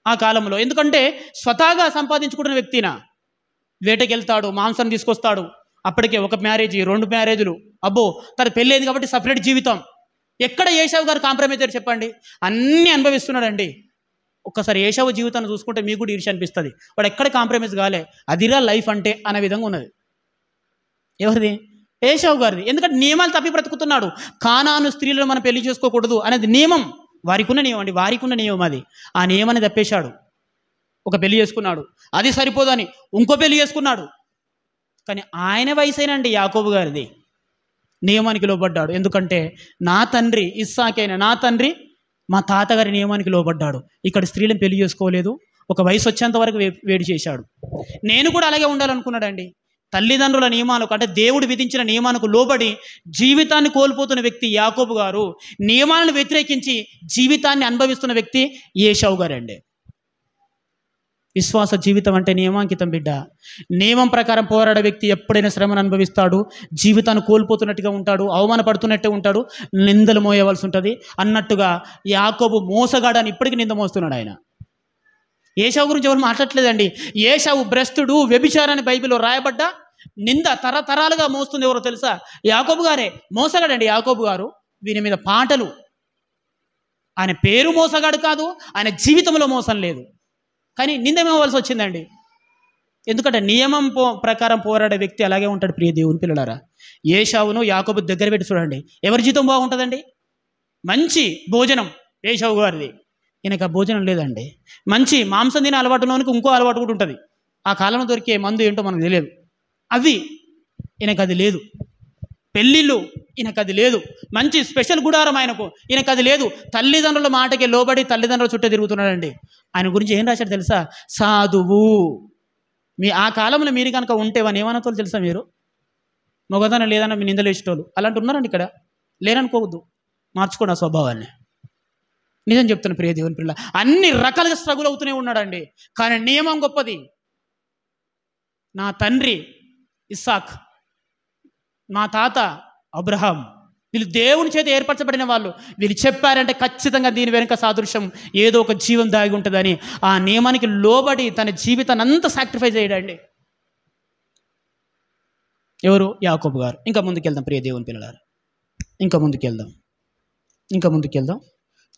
ఆ కాలంలో. ఎందుకంటే స్వతహాగా సంపాదించుకుంటున్న వ్యక్తినా. వేటకి వెళ్తాడు, మాంసం తీసుకొస్తాడు. అప్పటికే 1 మ్యారేజ్, 2 మ్యారేజులు, అబ్బో తన పెళ్ళైంది కాబట్టి సపరేట్ జీవితం. ఎక్కడ ఏశావు గారు కాంప్రమైజ్ అయ్యారు చెప్పండి? అన్నీ అనుభవిస్తున్నాడండి. ఒక్కసారి ఏశావు జీవితాన్ని చూసుకుంటే మీకు కూడా ఈర్ష్య అనిపిస్తుంది. వాడు ఎక్కడ కాంప్రమైజ్ కాలే, అదిరా లైఫ్ అంటే అనే విధంగా ఉన్నది. ఎవరిది? ఏశావు గారిది. ఎందుకంటే నియమాలు తప్పి బ్రతుకుతున్నాడు. కానాను స్త్రీలను మనం పెళ్లి చేసుకోకూడదు అనేది నియమం, వారికి ఉన్న నియమం అండి, వారికి ఉన్న నియమం అది. ఆ నియమాన్ని తప్పేశాడు. ఒక పెళ్లి చేసుకున్నాడు, అది సరిపోదని ఇంకో పెళ్లి చేసుకున్నాడు. కానీ ఆయన వయసేనండి యాకోబు గారిది. నియమానికి లోబడ్డాడు. ఎందుకంటే నా తండ్రి ఇస్సాకైనా నా తండ్రి మా తాతగారి నియమానికి లోబడ్డాడు. ఇక్కడ స్త్రీలను పెళ్లి చేసుకోలేదు, ఒక వయసు వచ్చేంత వరకు వేడి చేశాడు. నేను కూడా అలాగే ఉండాలనుకున్నాడండి. తల్లిదండ్రుల నియమాలకు అంటే దేవుడు విధించిన నియమానికి లోబడి జీవితాన్ని కోల్పోతున్న వ్యక్తి యాకోబు గారు. నియమాలను వ్యతిరేకించి జీవితాన్ని అనుభవిస్తున్న వ్యక్తి ఏశావు గారండి. విశ్వాస జీవితం అంటే నియమాంకితం బిడ్డ. నియమం ప్రకారం పోరాడే వ్యక్తి ఎప్పుడైనా శ్రమను అనుభవిస్తాడు, జీవితాన్ని కోల్పోతున్నట్టుగా ఉంటాడు, అవమానపడుతున్నట్టే ఉంటాడు, నిందలు మోయవలసి ఉంటుంది. అన్నట్టుగా యాకోబు మోసగాడని ఇప్పటికీ నింద మోస్తున్నాడు ఆయన. ఏశావు గురించి ఎవరు మాట్లాడలేదండి. ఏశావు భ్రష్టుడు, వ్యభిచారాన్ని బైబిల్లో రాయబడ్డ నింద తరతరాలుగా మోస్తుంది ఎవరో తెలుసా? యాకోబు గారే. మోసగాడండి యాకోబు గారు. వీరి మీద పాటలు. ఆయన పేరు మోసగాడు కాదు, ఆయన జీవితంలో మోసం లేదు. కానీ నిందమేవాల్సి వచ్చిందండి. ఎందుకంటే నియమం ప్రకారం పోరాడే వ్యక్తి అలాగే ఉంటాడు. ప్రియ దేవుని పిల్లలారా, ఏశావును యాకోబు దగ్గర పెట్టి చూడండి, ఎవరి జీవితం బాగుంటుందండి? మంచి భోజనం ఏశావు గారిది, ఈయనకు ఆ భోజనం లేదండి. మంచి మాంసం తినే అలవాటులోనికి ఇంకో అలవాటు కూడా ఉంటుంది. ఆ కాలంలో దొరికే మందు ఏంటో మనకు తెలియదు, అది ఈయనకు అది లేదు. పెళ్ళిళ్ళు ఈయనకు అది లేదు. మంచి స్పెషల్ గుడారం ఆయనకు, ఈయనకు అది లేదు. తల్లిదండ్రుల మాటకి లోబడి తల్లిదండ్రుల చుట్టూ తిరుగుతున్నాడండి. ఆయన గురించి ఏం రాశాడు తెలుసా? సాధువు. ఆ కాలంలో మీరు కనుక ఉంటే వాని ఏమనతో తెలుసా? మీరు మొగదన లేదన్న మీ నిందలు వేసేటోళ్ళు అలాంటి ఉన్నారండి. ఇక్కడ లేరనుకోవద్దు, మార్చుకోండి ఆ స్వభావాన్ని. నిజం చెప్తున్నా ప్రియ దేవుని పిల్ల, అన్ని రకాలుగా స్ట్రగుల్ అవుతూనే ఉన్నాడండి. కానీ నియమం గొప్పది. నా తండ్రి ఇస్సాక్, మా తాత అబ్రహాం, వీళ్ళు దేవుని చేత ఏర్పరచబడిన వాళ్ళు. వీళ్ళు చెప్పారంటే ఖచ్చితంగా దీని వెనుక సాదృశ్యం ఏదో ఒక జీవం దాగి ఉంటుందని ఆ నియమానికి లోబడి తన జీవితాన్ని అంతా సాక్రిఫైస్ చేయడండి. ఎవరు? యాకోబు గారు. ఇంకా ముందుకెళ్దాం ప్రియ దేవుని పిల్లలారా, ఇంకా ముందుకెళ్దాం.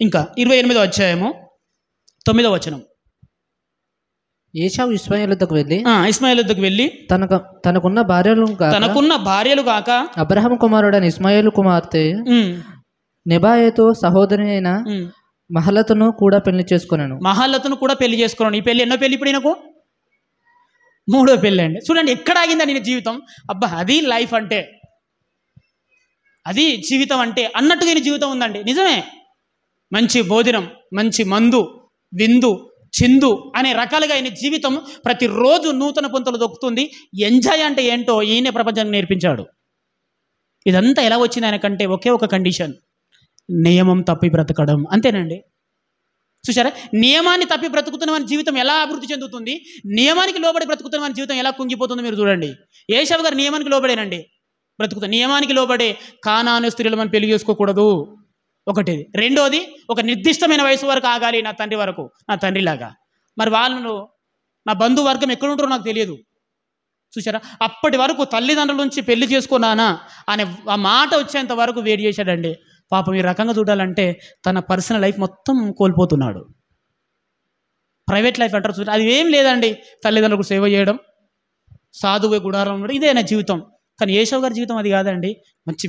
ఇంకా 28వ అధ్యాయము 9వ వచనం. ఏశావు ఇష్మాయేలు వద్దకు వెళ్ళి తనకున్న భార్యలు కాక అబ్రహాము కుమారుడైన ఇష్మాయేలు కుమార్తె నెబాయోతు సహోదరి అయిన మహలతును కూడా పెళ్లి చేసుకున్నాను. ఈ పెళ్లి ఎన్నో పెళ్లి? ఇప్పుడు ఈయనకు 3వ పెళ్ళి అండి. చూడండి ఎక్కడ ఆగిందండి ఈయన జీవితం. అబ్బా, అది లైఫ్ అంటే, అది జీవితం అంటే అన్నట్టుగా ఈయన జీవితం ఉందండి. నిజమే, మంచి భోజనం, మంచి మందు, విందు, చిందు అనే రకాలుగా ఆయన జీవితం ప్రతిరోజు నూతన పొంతలు దొక్కుతుంది. ఎంజాయ్ అంటే ఏంటో ఈయన ప్రపంచానికి నేర్పించాడు. ఇదంతా ఎలా వచ్చింది ఆయనకంటే ఒకే ఒక కండిషన్, నియమం తప్పి బ్రతకడం. అంతేనండి. చూసారా, నియమాన్ని తప్పి బ్రతుకుతున్న మన జీవితం ఎలా అభివృద్ధి చెందుతుంది, నియమానికి లోబడి బ్రతుకుతున్న మన జీవితం ఎలా కుంగిపోతుందో మీరు చూడండి. ఏశావు గారు నియమానికి లోబడేనండి బ్రతుకుతాం. నియమానికి లోబడే కానాను స్త్రీలు మనం పెళ్లి చేసుకోకూడదు, ఒకటి. రెండోది, ఒక నిర్దిష్టమైన వయసు వరకు ఆగాలి, నా తండ్రి వరకు, నా తండ్రిలాగా. మరి వాళ్ళు నా బంధువర్గం ఎక్కడుంటారో నాకు తెలియదు. చూసారా, అప్పటి వరకు తల్లిదండ్రుల నుంచి పెళ్లి చేసుకున్నానా అనే ఆ మాట వచ్చేంత వరకు వెయిట్ చేశాడండి. పాపం ఈ రకంగా చూడాలంటే తన పర్సనల్ లైఫ్ మొత్తం కోల్పోతున్నాడు. ప్రైవేట్ లైఫ్ అంటారు చూసారు, అది ఏం లేదండి. తల్లిదండ్రులకు సేవ చేయడం, సాధువే గుడారం ఉండడం, ఇదే నా జీవితం. కానీ ఏశావు గారి జీవితం అది కాదండి. మంచి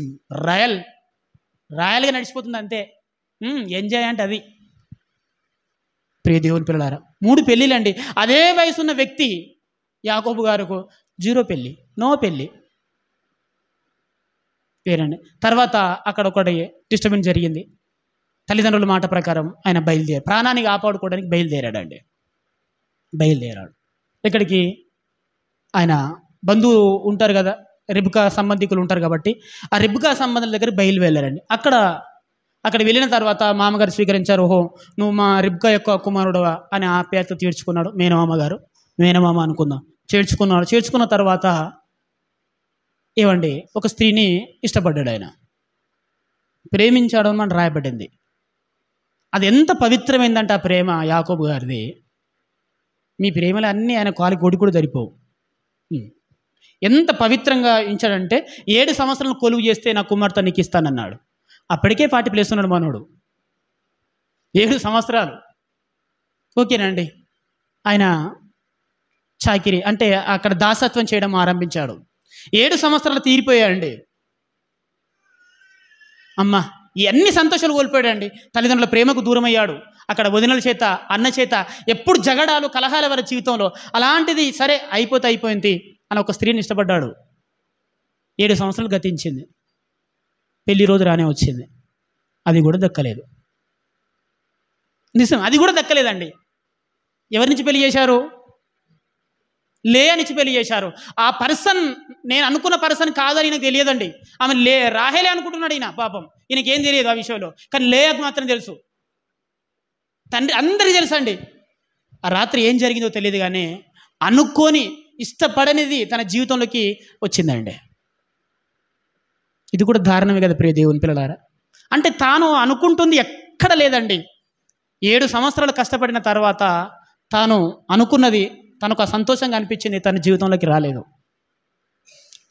రాయల్గా నడిచిపోతుంది అంతే. ఎంజాయ్ అంటే అది. ప్రియ దేవుని పిల్లలారా, 3 పెళ్ళిళ్ళండి. అదే వయసున్న వ్యక్తి యాకోబు గారుకు 0 పెళ్ళి, నో పెళ్ళి వేరండి. తర్వాత అక్కడ ఒకటి డిస్టర్బెన్స్ జరిగింది. తల్లిదండ్రుల మాట ప్రకారం ఆయన ప్రాణాన్ని కాపాడుకోవడానికి బయలుదేరాడు. ఇక్కడికి ఆయన బంధువు ఉంటారు కదా, రిబ్కా సంబంధికులు ఉంటారు కాబట్టి ఆ రిబ్కా సంబంధుల దగ్గర వెళ్ళారండి. అక్కడ వెళ్ళిన తర్వాత మామగారు స్వీకరించారు. ఓహో, నువ్వు మా రిబ్కా యొక్క కుమారుడువా అని ఆప్యాయత తీర్చుకున్నాడు. మేనమామ అనుకుందాం, చేర్చుకున్న తర్వాత ఏమండి, ఒక స్త్రీని ఇష్టపడ్డాడు. ఆయన ప్రేమించాడు అని రాయబడింది. అది ఎంత పవిత్రమైందంటే ఆ ప్రేమ యాకోబు గారిది. మీ ప్రేమలు అన్నీ ఆయన కాలి కొడి కూడా సరిపోవు. ఎంత పవిత్రంగా ఇచ్చాడంటే 7 సంవత్సరాలు కొలువు చేస్తే నా కుమార్తె నీకు ఇస్తానన్నాడు. అప్పటికే 40+ ఉన్నాడు మనోడు. 7 సంవత్సరాలు ఓకేనండి. ఆయన చాకిరి అంటే అక్కడ దాసత్వం చేయడం ఆరంభించాడు. 7 సంవత్సరాలు తీరిపోయాడండి. అమ్మ ఎన్ని సంతోషాలు కోల్పోయాడండి. తల్లిదండ్రుల ప్రేమకు దూరం అయ్యాడు. అక్కడ వదినల చేత, అన్న చేత ఎప్పుడు జగడాలు, కలహాల వారి జీవితంలో. అలాంటిది సరే అయిపోయింది అని ఒక స్త్రీని ఇష్టపడ్డాడు. 7 సంవత్సరాలు గతించింది. పెళ్లి రోజు రానే వచ్చింది. అది కూడా దక్కలేదు. నిజం, అది కూడా దక్కలేదండి. ఎవరి నుంచి పెళ్లి చేశారు? లేయా నుంచి పెళ్లి చేశారు. ఆ పర్సన్ నేను అనుకున్న పర్సన్ కాదని ఈయనకు తెలియదండి. ఆమె రాహేలే అనుకుంటున్నాడు ఈయన. పాపం ఈయనకేం తెలియదు ఆ విషయంలో. కానీ లేయాకు మాత్రం తెలుసు. తండ్రి అందరికీ తెలుసు అండి. ఆ రాత్రి ఏం జరిగిందో తెలియదు, కానీ అనుకొని ఇష్టపడనిది తన జీవితంలోకి వచ్చిందండి. ఇది కూడా దారుణమే కదా ప్రియ దేవుని పిల్లలారా. అంటే తాను అనుకుంటుంది ఎక్కడ లేదండి. 7 సంవత్సరాలు కష్టపడిన తర్వాత తాను అనుకున్నది, తనకు ఆ సంతోషంగా అనిపించింది, తన జీవితంలోకి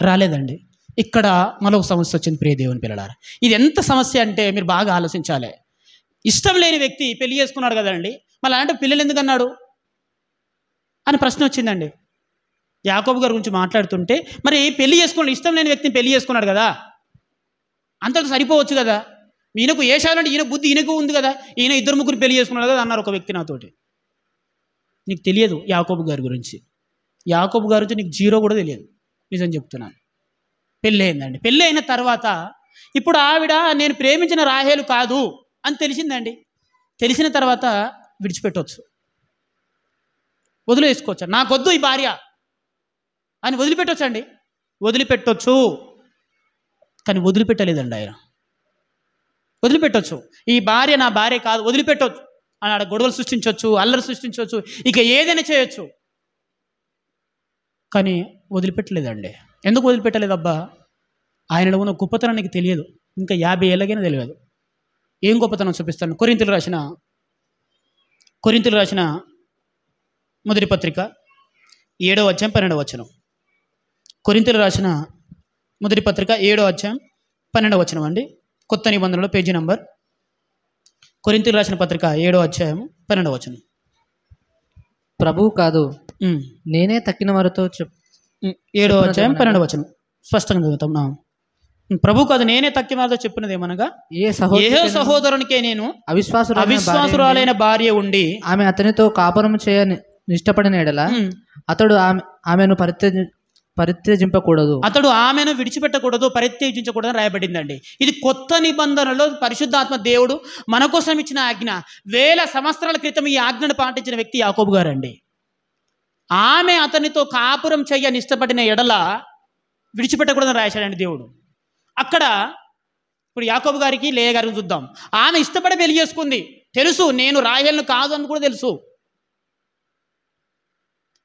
రాలేదండి. ఇక్కడ మరొక సమస్య వచ్చింది ప్రియ దేవుని పిల్లలారా. ఇది ఎంత సమస్య అంటే మీరు బాగా ఆలోచించాలి. ఇష్టం లేని వ్యక్తి పెళ్లి చేసుకున్నాడు కదండి, మళ్ళీ అంటే పిల్లలు ఎందుకు అన్నాడు? అని ప్రశ్న వచ్చిందండి. యాకోబు గారి గురించి మాట్లాడుతుంటే, మరి పెళ్లి చేసుకోండి, ఇష్టం లేని వ్యక్తిని పెళ్లి చేసుకున్నాడు కదా, అంతకు సరిపోవచ్చు కదా, ఈయనకు ఏషాలంటే ఈయన బుద్ధి ఈయనకు ఉంది కదా, ఈయన 2-3 పెళ్లి చేసుకున్నాడు కదా అన్నారు ఒక వ్యక్తి నాతోటి. నీకు తెలియదు యాకోబు గారి గురించి. యాకోబు గారి గురించి నీకు జీరో కూడా తెలియదు, నిజం చెప్తున్నాను. పెళ్ళి అయిందండి. పెళ్ళి అయిన తర్వాత ఇప్పుడు ఆవిడ నేను ప్రేమించిన రాహేలు కాదు అని తెలిసిందండి. తెలిసిన తర్వాత విడిచిపెట్టవచ్చు, వదిలేసుకోవచ్చు. నాకొద్దు ఈ భార్య అని వదిలిపెట్టవచ్చు అండి, వదిలిపెట్టవచ్చు. కానీ వదిలిపెట్టలేదండి ఆయన. వదిలిపెట్టవచ్చు, ఈ భార్య నా భార్య కాదు, వదిలిపెట్టవచ్చు అని ఆడ గొడవలు సృష్టించవచ్చు, అల్లరి సృష్టించవచ్చు, ఇక ఏదైనా చేయొచ్చు. కానీ వదిలిపెట్టలేదండి. ఎందుకు వదిలిపెట్టలేదబ్బా? ఆయనలో ఉన్న గొప్పతనం నీకు తెలియదు, ఇంకా 50 ఏళ్ళకైనా తెలియదు. ఏం గొప్పతనం చూపిస్తాను. కొరింథీయులకు రాసిన మొదటి పత్రిక 7వ అధ్యాయం 12వ వచనం. కొరింథీయులకు రాసిన మొదటి పత్రిక 7వ అధ్యాయం 12వ వచనం అండి. కొత్త నిబంధనలో పేజీ నంబర్. కొరింథీయులకు రాసిన పత్రిక 7వ అధ్యాయం 12వ వచనం. ప్రభువు కాదు నేనే తక్కిన వారితో 7వ అధ్యాయం 12వ వచనం స్పష్టంగా చదువుతాం. ప్రభు కాదు నేనే తక్కిన వారితో చెప్పినది ఏమనగా, ఏ సహోదరునికే నేను అవిశ్వాసురాలైన భార్య ఉండి ఆమె అతనితో కాపురం చేయని ఇష్టపడిన ఎడల అతడు ఆమెను పరిత్యజింపకూడదు, అతడు ఆమెను విడిచిపెట్టకూడదు, పరిత్యజించకూడదు అని రాయబడిందండి. ఇది కొత్త నిబంధనలో పరిశుద్ధాత్మ దేవుడు మన కోసం ఇచ్చిన ఆజ్ఞ. 1000 సంవత్సరాల క్రితం ఈ ఆజ్ఞను పాటించిన వ్యక్తి యాకోబు గారండి. ఆమె అతనితో కాపురం చెయ్యని ఇష్టపడిన ఎడల విడిచిపెట్టకూడదని రాశాడండి దేవుడు. అక్కడ ఇప్పుడు యాకోబు గారికి లేయ గారికి చూద్దాం. ఆమె ఇష్టపడి పెళ్లి చేసుకుంది, తెలుసు నేను రాహేలును కాదు అని కూడా తెలుసు.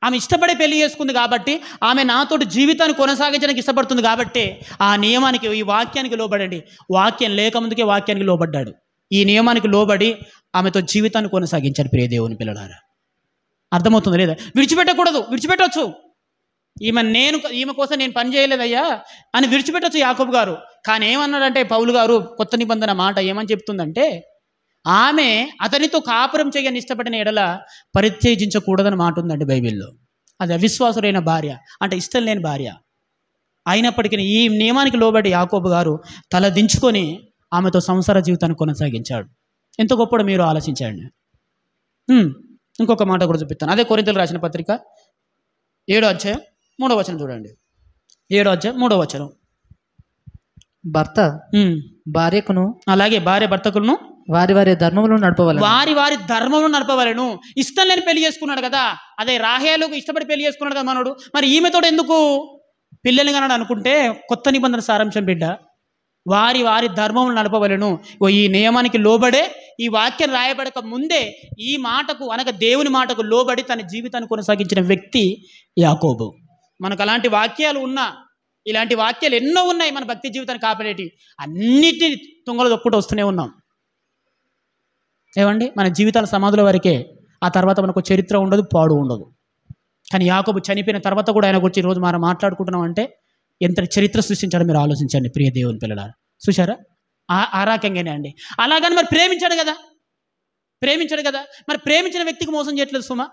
ఆమె ఇష్టపడి పెళ్లి చేసుకుంది కాబట్టి, ఆమె నాతోటి జీవితాన్ని కొనసాగించడానికి ఇష్టపడుతుంది కాబట్టి ఆ నియమానికి, ఈ వాక్యానికి లోబడండి. వాక్యం లేకముందుకే వాక్యానికి లోబడ్డాడు. ఈ నియమానికి లోబడి ఆమెతో జీవితాన్ని కొనసాగించాడు. ప్రియ దేవుని పిల్లలారా, అర్థమవుతుంది లేదా? విడిచిపెట్టకూడదు, విడిచిపెట్టవచ్చు. ఈమె కోసం నేను పని చేయలేదయ్యా అని విడిచిపెట్టచ్చు యాకోబు గారు. కానీ ఏమన్నాడంటే పౌలు గారు కొత్త నిబంధన మాట ఏమని చెప్తుందంటే, ఆమె అతనితో కాపురం చేయని ఇష్టపడిన ఎడల పరిత్యజించకూడదని మాట ఉందండి బైబిల్లో. అది అవిశ్వాసులైన భార్య అంటే ఇష్టం లేని భార్య. అయినప్పటికీ ఈ నియమానికి లోబడి యాకోబు గారు తల దించుకొని ఆమెతో సంసార జీవితాన్ని కొనసాగించాడు. ఎంత గొప్పడో మీరు ఆలోచించండి. ఇంకొక మాట కూడా చూపిస్తాను. అదే కొరింథీయులకు రాసిన పత్రిక 7వ అధ్యాయం 3వ వచనం చూడండి. 7వ అధ్యాయం 3వ వచనం. భర్త భార్యకును అలాగే భార్య భర్తకులను వారి ధర్మములను నడపవలెను. ఇష్టం లేని పెళ్లి చేసుకున్నాడు కదా, అదే రాహేలుకు ఇష్టపడి పెళ్లి చేసుకున్నాడు కదా మనోడు, మరి ఈమెతో ఎందుకు పిల్లల్ని కన్నాడు అనుకుంటే కొత్త నిబంధన సారాంశం బిడ్డ. వారి ధర్మములను నడపవలెను. ఈ నియమానికి లోబడే, ఈ వాక్యం రాయబడక ముందే ఈ మాటకు అనగా దేవుని మాటకు లోబడి తన జీవితాన్ని కొనసాగించిన వ్యక్తి యాకోబు. మనకు అలాంటి వాక్యాలు ఉన్నా, ఇలాంటి వాక్యాలు ఎన్నో ఉన్నాయి మన భక్తి జీవితాన్ని కాపాడేటి. అన్నిటి తుంగలు దొక్కుంటూ వస్తూనే ఉన్నాం. ఏమండి, మన జీవితాల సమాధుల వరకే, ఆ తర్వాత మనకు చరిత్ర ఉండదు, పాడు ఉండదు. కానీ యాకోబు చనిపోయిన తర్వాత కూడా ఆయన గురించి ఈరోజు మనం మాట్లాడుకుంటున్నాం అంటే ఎంత చరిత్ర సృష్టించాడో మీరు ఆలోచించండి ప్రియ దేవుని పిల్లలారా. చూశారా? ఆ రకంగానే అండి. అలాగని మరి ప్రేమించాడు కదా, మరి ప్రేమించిన వ్యక్తికి మోసం చేయట్లేదు సుమా.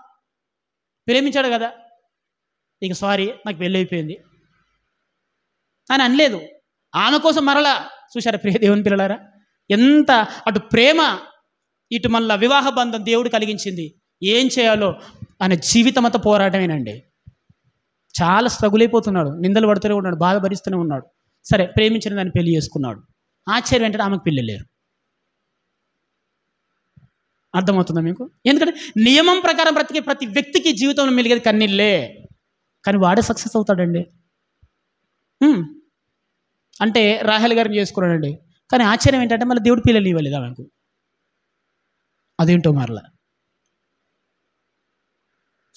ప్రేమించాడు కదా, ఇక సారీ నాకు పెళ్ళి అయిపోయింది అని అనలేదు. ఆమె కోసం మరలా. చూశారా ప్రియ దేవుని పిల్లలారా? ఎంత అటు ప్రేమ, ఇటు మళ్ళా వివాహ బంధం దేవుడు కలిగించింది. ఏం చేయాలో ఆయన జీవితం అంతా పోరాటమేనండి. చాలా స్ట్రగుల్ అయిపోతున్నాడు, నిందలు పడుతూనే ఉన్నాడు, బాధ భరిస్తూనే ఉన్నాడు. సరే ప్రేమించిన దాన్ని పెళ్లి చేసుకున్నాడు. ఆశ్చర్యం ఏంటంటే ఆమెకు పెళ్ళి లేరు. అర్థమవుతుందా మీకు? ఎందుకంటే నియమం ప్రకారం బ్రతికే ప్రతి వ్యక్తికి జీవితంలో మెలిగేది కన్నీళ్ళే, కానీ వాడే సక్సెస్ అవుతాడండి. అంటే రాహేల్ గారిని చేసుకున్నాడండి, కానీ ఆశ్చర్యం ఏంటంటే మళ్ళీ దేవుడు పిల్లలు ఇవ్వలేదు ఆమెకు. అదేంటో మరలా.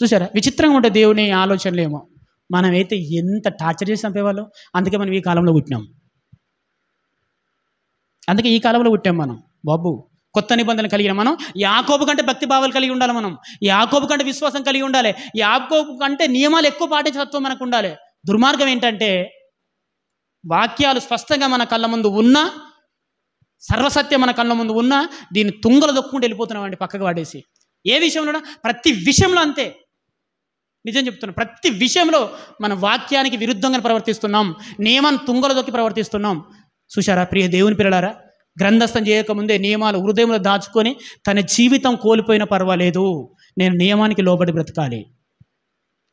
చూసారా? విచిత్రంగా ఉంటే దేవుని ఆలోచనలు ఏమో. మనమైతే ఎంత టార్చర్ చేసి చంపేవాళ్ళం. అందుకే మనం ఈ కాలంలో పుట్టినాం. మనం బాబు. కొత్త నిబంధనలు కలిగిన మనం యాకోబు కంటే భక్తి భావాలు కలిగి ఉండాలి. మనం యాకోబు కంటే విశ్వాసం కలిగి ఉండాలి. యాకోబు కంటే నియమాలు ఎక్కువ పాటించే తత్వం మనకు ఉండాలి. దుర్మార్గం ఏంటంటే వాక్యాలు స్పష్టంగా మన కళ్ళ ముందు ఉన్నా, సర్వసత్యం మన కళ్ళ ముందు ఉన్నా దీన్ని తుంగలు దొక్కుంటూ వెళ్ళిపోతున్నామండి పక్కకు వాడేసి. ఏ విషయంలో? ప్రతి విషయంలో అంతే. నిజం చెప్తున్నాం. ప్రతి విషయంలో మన వాక్యానికి విరుద్ధంగా ప్రవర్తిస్తున్నాం, నియమాన్ని తుంగలదొక్కి ప్రవర్తిస్తున్నాం. చూశారా ప్రియ దేవుని పిల్లలారా, గ్రంథస్థం చేయకముందే నియమాలు హృదయంలో దాచుకొని తన జీవితం కోల్పోయినా పర్వాలేదు, నేను నియమానికి లోబడి బ్రతకాలి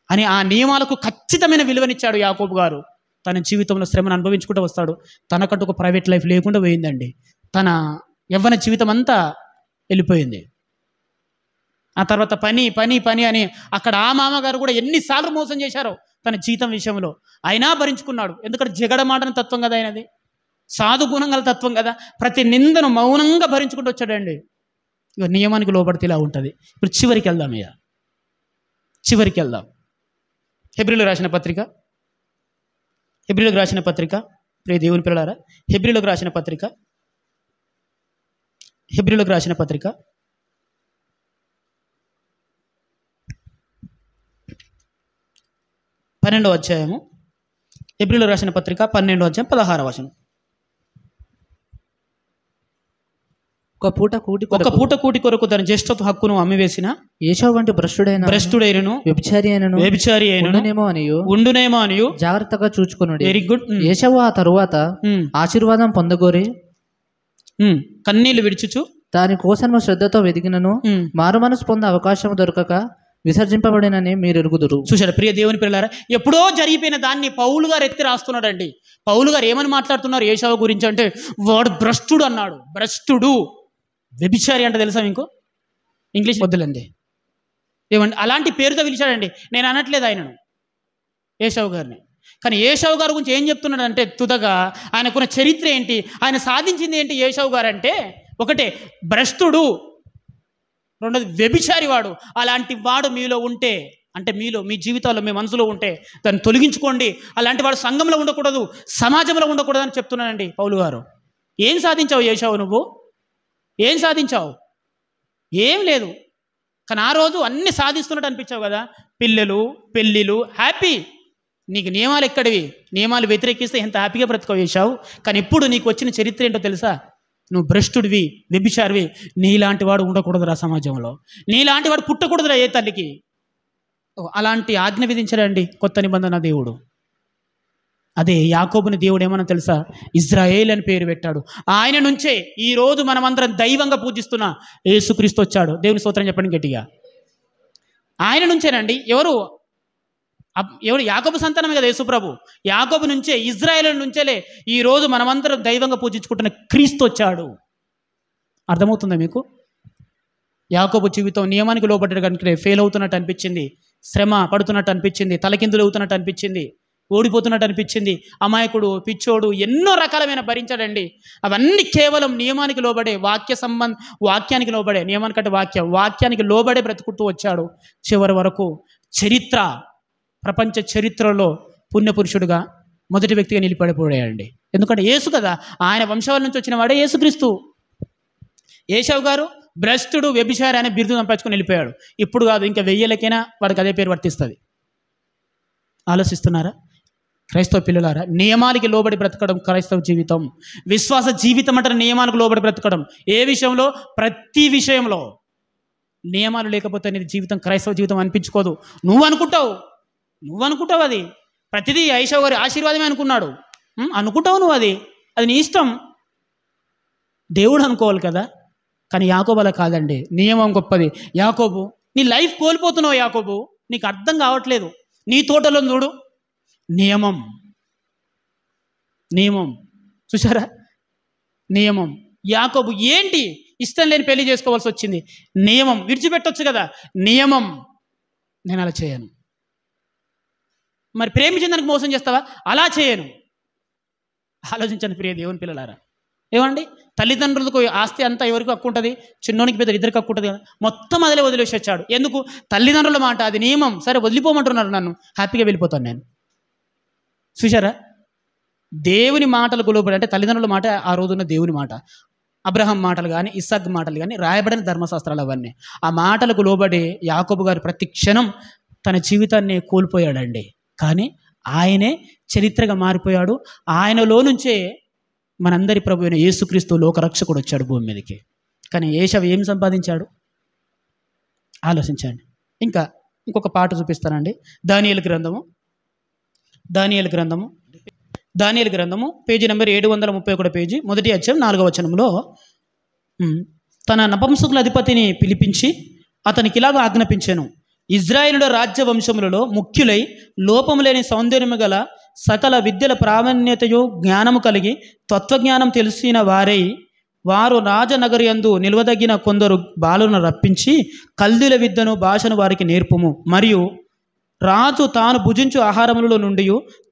అని ఆ నియమాలకు ఖచ్చితమైన విలువనిచ్చాడు యాకోబు గారు. తన జీవితంలో శ్రమను అనుభవించుకుంటూ వస్తాడు. తనకంటూ ఒక ప్రైవేట్ లైఫ్ లేకుండా పోయిందండి. తన యవ్వన జీవితం అంతా వెళ్ళిపోయింది. ఆ తర్వాత పని పని పని అని అక్కడ ఆ మామగారు కూడా ఎన్నిసార్లు మోసం చేశారో తన జీతం విషయంలో, అయినా భరించుకున్నాడు. ఎందుకంటే జగడమాటన తత్వం కదా ఆయనది, సాధుగుణం గల తత్వం కదా. ప్రతి నిందను మౌనంగా భరించుకుంటూ వచ్చాడండి. ఇక నియమానికి లోబడితే ఇలా ఉంటుంది. ఇప్పుడు చివరికి వెళ్దాం, ఇక చివరికి వెళ్దాం. హెబ్రీలకు రాసిన పత్రిక, హెబ్రీలకు రాసిన పత్రిక, ప్రియ దేవుని పిల్లలారా, హెబ్రీలకు రాసిన పత్రిక, హెబ్రీలకు రాసిన పత్రిక 12వ అధ్యాయము, హెబ్రీలకు రాసిన పత్రిక 12వ అధ్యాయం 16వ వచనం. ఒక పూట కూటి కొరకు తన జ్యేష్ఠత్వ హక్కును అమ్మివేసిన ఏశావు వంటి భ్రష్టుడైనను వ్యభిచారి అయినను ఉండునేమో అనియు జాగ్రత్తగా చూచుకొనుడి. Very good. ఏశావు ఆ తరువాత ఆశీర్వాదం పొందగోరి కన్నీళ్లు విడిచుచు దాని కోసము శ్రద్ధతో వెదిగినను మారు మనసు పొందే అవకాశం దొరకక విసర్జింపబడినని మీరు ఎరుగుదురు. చూశారు ప్రియ దేవుని పిల్లలారా, ఎప్పుడో జరిగిపోయిన దాన్ని పౌలు గారు ఎత్తి రాస్తున్నాడండి. పౌలు గారు ఏమని మాట్లాడుతున్నారు ఏశావు గురించి అంటే, వాడు భ్రష్టుడు అన్నాడు. భ్రష్టుడు, వ్యభిచారి అంటే తెలుసా మీకు? ఇంగ్లీష్ వద్దులండి, ఏమండి అలాంటి పేరుతో పిలిచాడండి. నేను అనట్లేదు ఆయనను, ఏశావు గారిని. కానీ ఏశావు గారి గురించి ఏం చెప్తున్నాడు అంటే, తుదగా ఆయనకున్న చరిత్ర ఏంటి, ఆయన సాధించింది ఏంటి ఏశావు గారు అంటే, ఒకటే భ్రష్టుడు, రెండోది వ్యభిచారి వాడు. అలాంటి వాడు మీలో ఉంటే, అంటే మీలో, మీ జీవితాల్లో, మీ మనసులో ఉంటే దాన్ని తొలగించుకోండి. అలాంటి వాడు సంఘంలో ఉండకూడదు, సమాజంలో ఉండకూడదు అని చెప్తున్నానండి పౌలు గారు. ఏం సాధించావు ఏశావు? నువ్వు ఏం సాధించావు? ఏం లేదు. కానీ ఆ రోజు అన్ని సాధిస్తున్నట్టు అనిపించావు కదా, పిల్లలు, పెళ్ళిళ్ళు, హ్యాపీ. నీకు నియమాలు ఎక్కడివి? నియమాలు వ్యతిరేకిస్తే ఎంత హ్యాపీగా బ్రతుకవు ఏశావు. కానీ ఇప్పుడు నీకు వచ్చిన చరిత్ర ఏంటో తెలుసా? నువ్వు భ్రష్టుడివి, వ్యభిచారివి. నీలాంటి వాడు ఉండకూడదురా సమాజంలో, నీలాంటి వాడు పుట్టకూడదురా ఏ తల్లికి. అలాంటి ఆజ్ఞ విధించాడండి కొత్త నిబంధన దేవుడు. అదే యాకోబుని దేవుడు ఏమన్నా తెలుసా? ఇజ్రాయేల్ అని పేరు పెట్టాడు. ఆయన నుంచే ఈరోజు మనమందరం దైవంగా పూజిస్తున్న యేసుక్రీస్తు వచ్చాడు. దేవుని స్తోత్రం చెప్పండి గట్టిగా. ఆయన నుంచేనండి. ఎవరు? యాకోబు సంతానమే కదా యేసుప్రభు. యాకోబు నుంచే, ఇజ్రాయేల్ నుంచేలే ఈరోజు మనమందరం దైవంగా పూజించుకుంటున్న క్రీస్తు వచ్చాడు. అర్థమవుతుందా మీకు? యాకోబు జీవితం నియమానికి లోబడ్డాడు కనుక ఫెయిల్ అవుతున్నట్టు అనిపించింది, శ్రమ పడుతున్నట్టు అనిపించింది, తలకిందులు అవుతున్నట్టు అనిపించింది, ఓడిపోతున్నట్టు అనిపించింది, అమాయకుడు, పిచ్చోడు, ఎన్నో రకాలమైన భరించాడండి. అవన్నీ కేవలం నియమానికి లోబడే, వాక్యానికి లోబడే, నియమానికంటే వాక్యానికి లోబడే బ్రతుకుతూ వచ్చాడు. చివరి వరకు చరిత్ర, ప్రపంచ చరిత్రలో పుణ్యపురుషుడుగా మొదటి వ్యక్తిగా నిలిపడిపోయాడండి. ఎందుకంటే యేసు కదా, ఆయన వంశావళి నుంచి వచ్చిన వాడే యేసుక్రీస్తు. ఏశావు గారు భ్రష్టుడు, వ్యభిచారి అనే బిరుదు సంపాదించుకొని వెళ్ళిపోయాడు. ఇప్పుడు కాదు, ఇంకా 1000లకైనా వాడికి అదే పేరు వర్తిస్తుంది. ఆలోచిస్తున్నారా క్రైస్తవ పిల్లలారా? నియమాలకి లోబడి బ్రతకడం క్రైస్తవ జీవితం. విశ్వాస జీవితం అంటే నియమాలకు లోబడి బ్రతకడం. ఏ విషయంలో? ప్రతి విషయంలో. నియమాలు లేకపోతే నీ జీవితం క్రైస్తవ జీవితం అనిపించుకోదు. నువ్వు అనుకుంటావు అది ప్రతిదీ ఏశావు గారి ఆశీర్వాదమే అనుకున్నాడు. అనుకుంటావు నువ్వు, అది నీ ఇష్టం. దేవుడు అనుకోవాలి కదా. కానీ యాకోబు అలా కాదండి. నియమం గొప్పది. యాకోబు, నీ లైఫ్ కోల్పోతున్నావు యాకోబు, నీకు అర్థం కావట్లేదు. నీ తోటలో చూడు, నియమం చూసారా? నియమం. యాకోబు ఏంటి? ఇష్టం లేని పెళ్లి చేసుకోవాల్సి వచ్చింది. నియమం విడిచిపెట్టొచ్చు కదా. నియమం, నేను అలా చేయను. మరి ప్రేమించేందుకు మోసం చేస్తావా? అలా చేయను. ఆలోచించండి ప్రియ దేవుని పిల్లలారా. ఏమండి, తల్లిదండ్రులకు ఆస్తి అంతా ఎవరికి హక్కు ఉంటుంది? చిన్నోనికి పెద్ద ఇద్దరికి హక్కు ఉంటుంది కదా. మొత్తం అదిలే వదిలేసి వచ్చాడు. ఎందుకు? తల్లిదండ్రుల మాట, అది నియమం. సరే వదిలిపోమంటున్నారు నన్ను, హ్యాపీగా వెళ్ళిపోతాను నేను. చూసారా? దేవుని మాటలకు లోబడి, అంటే తల్లిదండ్రుల మాట ఆ రోజున్న దేవుని మాట, అబ్రహాం మాటలు కానీ, ఇస్సాక్ మాటలు కానీ, రాయబడిన ధర్మశాస్త్రాలు అవన్నీ, ఆ మాటలకు లోబడి యాకోబు గారు ప్రతి క్షణం తన జీవితాన్ని కోల్పోయాడండి. కానీ ఆయనే చరిత్రగా మారిపోయాడు. ఆయనలో నుంచే మనందరి ప్రభు అయిన యేసుక్రీస్తు లోకరక్షకుడు వచ్చాడు భూమి మీదకి. కానీ ఏశావు ఏం సంపాదించాడు? ఆలోచించండి. ఇంకా ఇంకొక పాట చూపిస్తానండి. దానియేలు గ్రంథము పేజీ నెంబర్ 731 పేజీ, మొదటి అధ్యాయం 4వ వచనంలో తన నపుంసకుల అధిపతిని పిలిపించి అతనికి ఇలాగ ఆజ్ఞాపించెను. ఇజ్రాయేలుల రాజ్య వంశములలో ముఖ్యులై లోపము లేని సౌందర్యము గల సకల విద్యల ప్రావీణ్యతయు జ్ఞానము కలిగి తత్వజ్ఞానం తెలిసిన వారు రాజనగరి యందు నిలవదగిన కొందరు బాలులను రప్పించి కల్దీల విద్యను భాషను వారికి నేర్పుము. మరియు రాజు తాను భుజించు ఆహారములలో నుండి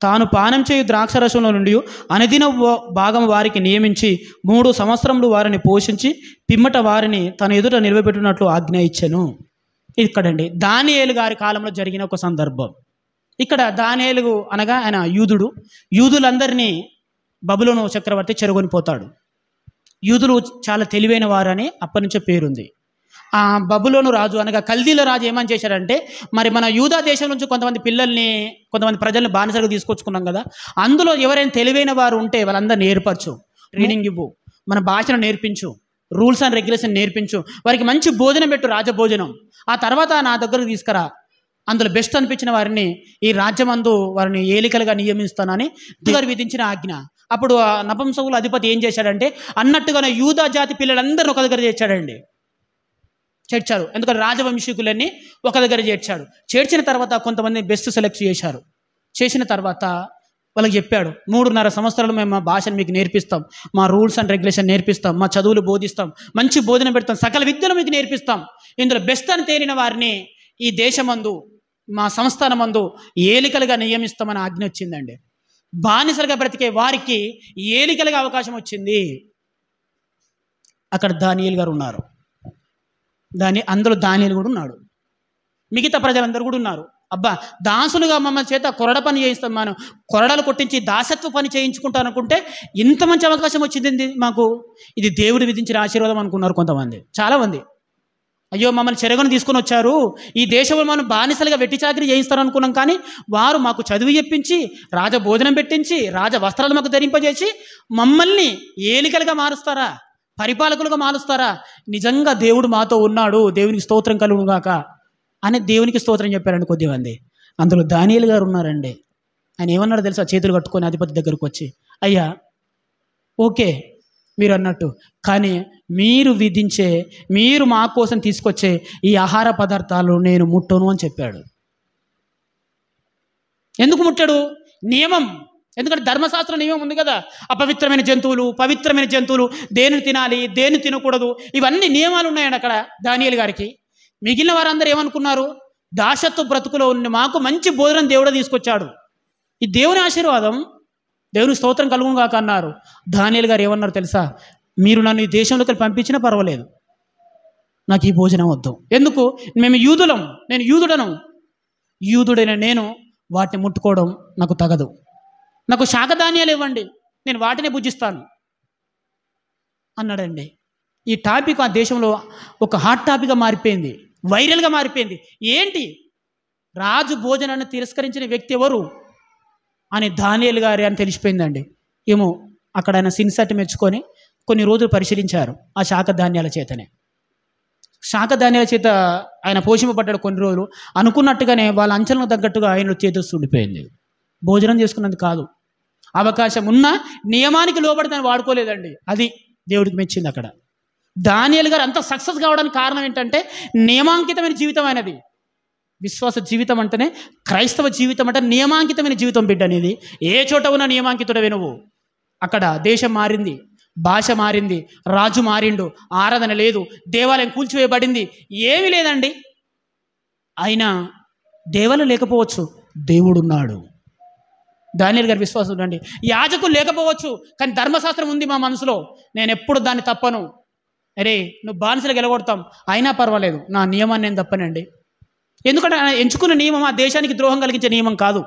తాను పానం చేయు ద్రాక్షరసంలో నుండి అనుదిన భాగం వారికి నియమించి 3 సంవత్సరములు వారిని పోషించి పిమ్మట వారిని తన ఎదుట నిలవబెట్టినట్లు ఆజ్ఞ ఇచ్చెను. ఇక్కడండి దానియేలు గారి కాలంలో జరిగిన ఒక సందర్భం. ఇక్కడ దానియేలు అనగా ఆయన యూదులందరినీ బబులోను చక్రవర్తి చెరగొనిపోతాడు. యూదులు చాలా తెలివైన వారని అప్పటి నుంచే పేరుంది. ఆ బబులోను రాజు అనగా కల్దీల రాజు ఏమని చేశాడంటే, మరి మన యూదా దేశం నుంచి కొంతమంది ప్రజల్ని బానిసలుగా తీసుకొచ్చుకున్నాం కదా, అందులో ఎవరైనా తెలివైన వారు ఉంటే వాళ్ళందరూ నేర్పచ్చు, ట్రైనింగ్ ఇవ్వు, మన భాషను నేర్పించు, రూల్స్ అండ్ రెగ్యులేషన్ నేర్పించు, వారికి మంచి భోజనం పెట్టు, రాజభోజనం, ఆ తర్వాత నా దగ్గరకు తీసుకురా, అందులో బెస్ట్ అనిపించిన వారిని ఈ రాజ్యమందు వారిని ఏలికలుగా నియమిస్తానని గారు విధించిన ఆజ్ఞ. అప్పుడు ఆ నపుంసకుల అధిపతి ఏం చేశాడంటే అన్నట్టుగానే యూదా జాతి పిల్లలందరినీ ఒక దగ్గర చేర్చారు. ఎందుకంటే రాజవంశీకులన్నీ ఒక దగ్గర చేర్చిన తర్వాత కొంతమంది బెస్ట్ సెలెక్ట్ చేసిన తర్వాత వాళ్ళకి చెప్పాడు, 3.5 సంవత్సరాలు మేము మా భాషను మీకు నేర్పిస్తాం, మా రూల్స్ అండ్ రెగ్యులేషన్ నేర్పిస్తాం, మా చదువులు బోధిస్తాం, మంచి భోజనం పెడతాం, సకల విద్యలు మీకు నేర్పిస్తాం, ఇందులో బెస్ట్ అని తేలిన వారిని ఈ దేశమందు మా సంస్థానమందు ఏలికలుగా నియమిస్తామని ఆజ్ఞ వచ్చిందండి. బానిసలుగా బ్రతికే వారికి ఏలికలుగా అవకాశం వచ్చింది. అక్కడ దానియేలు గారు ఉన్నారు. అందులో దానియేలు కూడా ఉన్నాడు, మిగతా ప్రజలందరూ కూడా ఉన్నారు. అబ్బా, దాసులుగా మమ్మల్ని చేత కొరడ పని చేయిస్తాం, మనం కొరడలు కొట్టించి దాసత్వ పని చేయించుకుంటాం అనుకుంటే ఇంత మంచి అవకాశం వచ్చింది మాకు, ఇది దేవుడు విధించిన ఆశీర్వాదం అనుకున్నారు కొంతమంది, చాలామంది. అయ్యో, మమ్మల్ని చెరగని తీసుకొని వచ్చారు, ఈ దేశంలో మనం బానిసలుగా వెట్టి చాకరీ చేయిస్తారు అనుకున్నాం, కానీ వారు మాకు చదువు చెప్పించి, రాజ భోజనం పెట్టించి, రాజ వస్త్రాలు మాకు ధరింపజేసి మమ్మల్ని ఏలికలుగా మారుస్తారా, పరిపాలకులుగా మారుస్తారా, నిజంగా దేవుడు మాతో ఉన్నాడు, దేవునికి స్తోత్రం కలుగుగాక అని దేవునికి స్తోత్రం చెప్పారండి కొద్దిమంది. అందులో దానియేలు గారు ఉన్నారండి. ఆయన ఏమన్నాడు తెలుసా? చేతులు కట్టుకొని అధిపతి దగ్గరకు వచ్చి, అయ్యా ఓకే మీరు అన్నట్టు, కానీ మీరు మా కోసం తీసుకొచ్చే ఈ ఆహార పదార్థాలు నేను ముట్టను అని చెప్పాడు. ఎందుకు ముట్టాడు? నియమం. ఎందుకంటే ధర్మశాస్త్ర నియమం ఉంది కదా, అపవిత్రమైన జంతువులు, పవిత్రమైన జంతువులు, దేనిని తినాలి, దేన్ని తినకూడదు, ఇవన్నీ నియమాలు ఉన్నాయండి అక్కడ దానియేలు గారికి. మిగిలిన వారందరూ ఏమనుకున్నారు? దాసత్వ బ్రతుకులో ఉన్న మాకు మంచి భోజనం దేవుడే తీసుకొచ్చాడు, ఈ దేవుని ఆశీర్వాదం, దేవుని స్తోత్రం కలుగును కాక అన్నారు. దానియేలు గారు ఏమన్నారు తెలుసా? మీరు నన్ను ఈ దేశంలోకి పంపించినా పర్వాలేదు, నాకు ఈ భోజనం వద్దు. ఎందుకు? మేము యూదులం, నేను యూదుడైన నేను వాటిని ముట్టుకోవడం నాకు తగదు, నాకు శాకధాన్యాలు ఇవ్వండి, నేను వాటినే భుజిస్తాను అన్నాడండి. ఈ టాపిక్ ఆ దేశంలో ఒక హాట్ టాపిక్గా మారిపోయింది, వైరల్గా మారిపోయింది. ఏంటి? రాజు భోజనాన్ని తిరస్కరించిన వ్యక్తి ఎవరు అని దానియేలు గారి అని తెలిసిపోయిందండి. ఏమో అక్కడ ఆయన సిన్సెట్ మెచ్చుకొని కొన్ని రోజులు పరిశీలించారు. ఆ శాకధాన్యాల చేతనే, శాకధాన్యాల చేత ఆయన పోషింపబడ్డాడు కొన్ని రోజులు. అనుకున్నట్టుగానే వాళ్ళ అంచనాలకు తగ్గట్టుగా ఆయన చేతస్తూ ఉండిపోయింది. భోజనం చేసుకున్నది కాదు, అవకాశం ఉన్న నియమానికి లోబడి వాడుకోలేదండి. అది దేవుడికి మెచ్చింది. అక్కడ దానియేలు గారు అంత సక్సెస్ కావడానికి కారణం ఏంటంటే నియమాంకితమైన జీవితం అయినది. విశ్వాస జీవితం అంటేనే, క్రైస్తవ జీవితం అంటే నియమాంకితమైన జీవితం బిడ్డ అనేది. ఏ చోట ఉన్న నియమాంకితుడవే నువ్వు. అక్కడ దేశం మారింది, భాష మారింది, రాజు మారిండు, ఆరాధన లేదు, దేవాలయం కూల్చివేయబడింది, ఏమీ లేదండి. అయినా దేవాలయం లేకపోవచ్చు, దేవుడున్నాడు. దానియేలు గారి విశ్వాసం ఉండండి. యాజకులు లేకపోవచ్చు, కానీ ధర్మశాస్త్రం ఉంది మా మనసులో, నేను ఎప్పుడు దాన్ని తప్పను. అరే, నువ్వు బానిసలు గెలగొడతాం, అయినా పర్వాలేదు, నా నియమాన్ని నేను తప్పనండి. ఎందుకంటే ఆయన ఎంచుకున్న నియమం ఆ దేశానికి ద్రోహం కలిగించే నియమం కాదు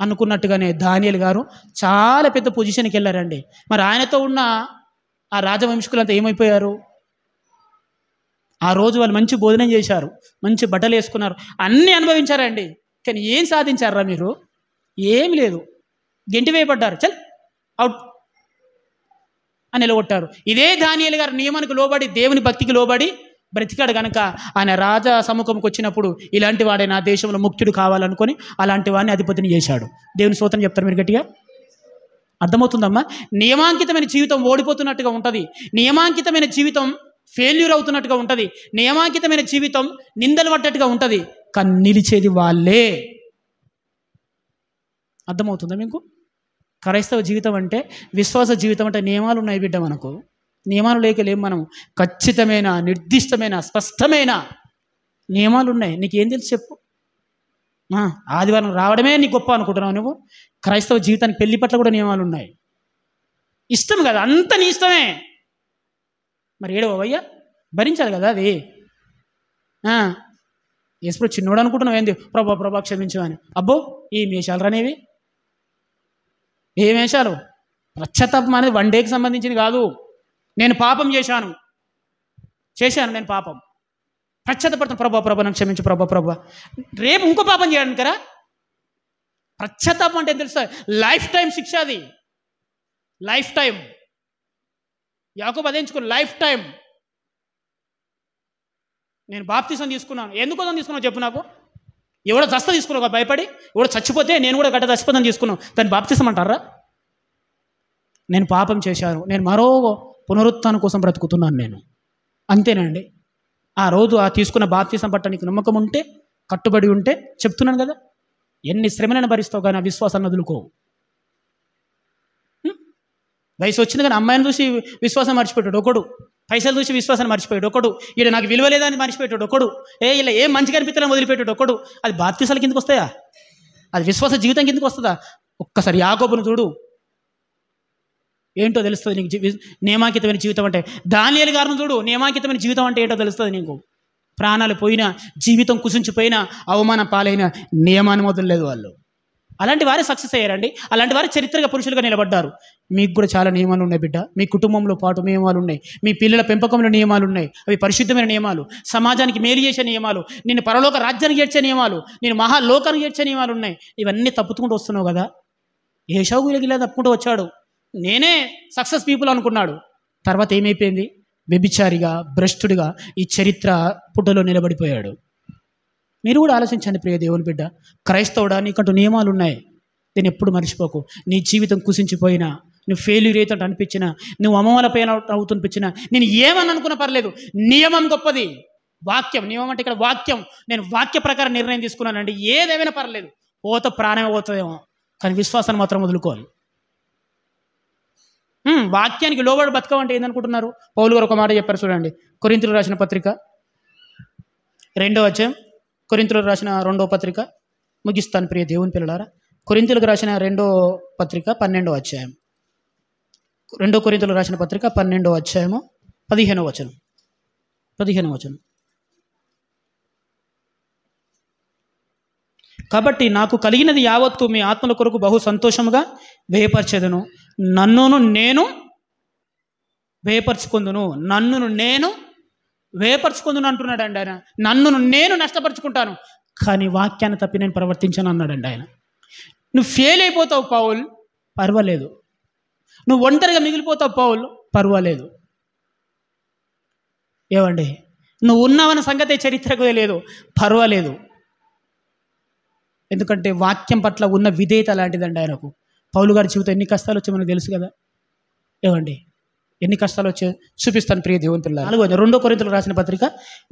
అనుకున్నట్టుగానే దానియేలు గారు చాలా పెద్ద పొజిషన్కి వెళ్ళారండి. మరి ఆయనతో ఉన్న ఆ రాజవంశీకులంతా ఏమైపోయారు? ఆ రోజు వాళ్ళు మంచి భోజనం చేశారు, మంచి బట్టలు వేసుకున్నారు, అన్నీ అనుభవించారండి. కానీ ఏం సాధించారా మీరు? ఏమి లేదు, గెంటి వేయబడ్డారు, చల్ అవుట్ అని నిలగొట్టారు. ఇదే దానియేలు గారు నియమానికి లోబడి, దేవుని భక్తికి లోబడి బ్రతికాడు కనుక ఆయన రాజా సముఖంకి వచ్చినప్పుడు ఇలాంటి వాడే నా దేశంలో ముఖ్యుడు కావాలనుకొని అలాంటి వాడిని అధిపతిని చేశాడు. దేవుని స్తోత్రం చెప్తారు మీరు గట్టిగా. అర్థమవుతుందమ్మా? నియమాంకితమైన జీవితం ఓడిపోతున్నట్టుగా ఉంటుంది, నియమాంకితమైన జీవితం ఫెయిల్యూర్ అవుతున్నట్టుగా ఉంటుంది, నియమాంకితమైన జీవితం నిందలు పడ్డట్టుగా ఉంటుంది. కానీ నిలిచేది వాళ్ళే. అర్థమవుతుందా మీకు? క్రైస్తవ జీవితం అంటే, విశ్వాస జీవితం అంటే నియమాలు ఉన్నాయి బిడ్డ. మనకు నియమాలు లేకలేం. మనం ఖచ్చితమైన, నిర్దిష్టమైన, స్పష్టమైన నియమాలు ఉన్నాయి. నీకేం తెలుసు చెప్పు? ఆదివారం రావడమే నీకు గొప్ప అనుకుంటున్నావు నువ్వు. క్రైస్తవ జీవితానికి పెళ్లి పట్ల కూడా నియమాలు ఉన్నాయి. ఇష్టం కదా, అంత నీ ఇష్టమే. మరి ఏడవయ్యా, భరించాలి కదా అది. ఎప్పుడు చిన్నోడు అనుకుంటున్నావు ఏంది, ప్రభా క్షమించమని. అబ్బో ఈ మేషాలు రానేవి, ఏ మేషాలు? పశ్చాత్తాపం అనేది 1 డేకి సంబంధించింది కాదు. నేను పాపం చేశాను, నేను పాపం, పశ్చాత్తపడుతున్నా, ప్రభా నన్ను క్షమించు ప్రభా. రేపు ఇంకో పాపం చేయడానికి కదా. పశ్చాత్తాపం అంటే తెలుసా? లైఫ్ టైం శిక్ష అది, లైఫ్ టైం. యాకోబు అదే ఎంచుకో, లైఫ్ టైం. నేను బాప్తిసం తీసుకున్నాను. ఎందుకోసం తీసుకున్నావు చెప్పు నాకు? ఎవడో చస్త తీసుకున్నావు భయపడి, ఎవడో చచ్చిపోతే నేను కూడా గట్ట చచ్చిపోతాను తీసుకున్నావు, దాన్ని బాప్తిసం అంటారా? నేను పాపం చేశాను, నేను మరో పునరుత్థానం కోసం బ్రతుకుతున్నాను నేను, అంతేనండి. ఆ రోజు ఆ తీసుకున్న బాప్తిసం పట్ల నీకు నమ్మకం ఉంటే, కట్టుబడి ఉంటే, చెప్తున్నాను కదా, ఎన్ని శ్రమలను భరిస్తావు కానీ ఆ విశ్వాసాన్ని వదులుకో. వయసు వచ్చింది కానీ అమ్మాయిని చూసి విశ్వాసం మర్చిపోయాడు ఒకడు, పైసలు చూసి విశ్వాసాన్ని మర్చిపోయాడు ఒకడు, ఈడ నాకు విలువ లేదని మర్చిపోయాడు ఒకడు, ఇలా ఏం మంచిగా అనిపించాలని వదిలిపెట్టాడు ఒకడు. అది బాప్తిసాల కిందకు వస్తాయా? అది విశ్వాస జీవితం కిందకు వస్తుందా? ఒక్కసారి యాకోబును చూడు, ఏంటో తెలుస్తుంది నీకు నియమాంకితమైన జీవితం అంటే. దానియేలు గారిని చూడు, నియమాంకితమైన జీవితం అంటే ఏంటో తెలుస్తుంది నీకు. ప్రాణాలు పోయినా, జీవితం కుసించిపోయినా, అవమానం పాలైన నియమాన్ని వదలలేదు వాళ్ళు. అలాంటి వారే సక్సెస్ అయ్యారండి, అలాంటి వారే చరిత్రగా పురుషులుగా నిలబడ్డారు. మీకు కూడా చాలా నియమాలు ఉన్నాయి బిడ్డ. మీ కుటుంబంలో పాటు నియమాలు ఉన్నాయి, మీ పిల్లల పెంపకంలో నియమాలు ఉన్నాయి. అవి పరిశుద్ధమైన నియమాలు, సమాజానికి మేలు చేసే నియమాలు, నేను పరలోక రాజ్యానికి చేర్చే నియమాలు, నేను మహాలోకానికి చేర్చే నియమాలు ఉన్నాయి. ఇవన్నీ తప్పుకుంటూ వస్తున్నావు కదా. ఏశావు ఇలా తప్పుకుంటూ వచ్చాడు, నేనే సక్సెస్ పీపుల్ అనుకున్నాడు. తర్వాత ఏమైపోయింది? వ్యభిచారిగా, భ్రష్టుడిగా ఈ చరిత్ర పుటలో నిలబడిపోయాడు. మీరు కూడా ఆలోచించండి ప్రియ దేవుని బిడ్డ. క్రైస్తవుడా, నీకంటూ నియమాలు ఉన్నాయి, దీన్ని ఎప్పుడు మర్చిపోకు. నీ జీవితం కుసించిపోయినా, నువ్వు ఫెయిల్యూర్ అవుతుంటే అనిపించినా, నువ్వు అమమల పైన అవుతునిపించినా, నేను ఏమని అనుకున్నా పర్లేదు, నియమం గొప్పది. వాక్యం, నియమం అంటే ఇక్కడ వాక్యం. నేను వాక్య ప్రకారం నిర్ణయం తీసుకున్నానండి, ఏదేమైనా పర్లేదు, పోత ప్రాణమే పోతుందేమో, కానీ విశ్వాసాన్ని మాత్రం వదులుకోవాలి. వాక్యానికి లోబడి బతకమంటే ఏందనుకుంటున్నారు? పౌలు గారు ఒక మాట చెప్పారు చూడండి, కొరింథీయులకు రాసిన పత్రిక 2వ అధ్యాయం, కొరింథీయులకు రాసిన 2వ పత్రిక, ముగిస్తాను ప్రియ దేవుని పిల్లలారా. కొరింథీయులకు రాసిన 2వ పత్రిక 12వ అధ్యాయం, 2 కొరింథీయులకు రాసిన పత్రిక 12వ అధ్యాయము 15వ వచనం. కాబట్టి నాకు కలిగినది యావత్తు మీ ఆత్మల కొరకు బహు సంతోషముగా వేయపరచెదను, నన్నును నేను వేయపరచుకుందును, నన్నును నేను వేయపరచుకుందును అంటున్నాడండి ఆయన. నన్నును నేను నష్టపరుచుకుంటాను, కానీ వాక్యాన్ని తప్పి నేను ప్రవర్తించాను అన్నాడండి ఆయన. నువ్వు ఫెయిల్ అయిపోతావు పౌల్, పర్వాలేదు. నువ్వు ఒంటరిగా మిగిలిపోతావు పౌల్, పర్వాలేదు. ఏమండి, నువ్వు ఉన్నావన్న సంగతే చరిత్రకు తెలియదు, పర్వాలేదు. ఎందుకంటే వాక్యం పట్ల ఉన్న విధేయత లాంటిదండి ఆయనకు. పౌలు గారి జీవితం ఎన్ని కష్టాలు వచ్చాయో మనకు తెలుసు కదా. ఏమండి, ఎన్ని కష్టాలు వచ్చాయో చూపిస్తాను ప్రియ దేవుని పిల్లలు. 2 కొరింథీయులకు రాసిన పత్రిక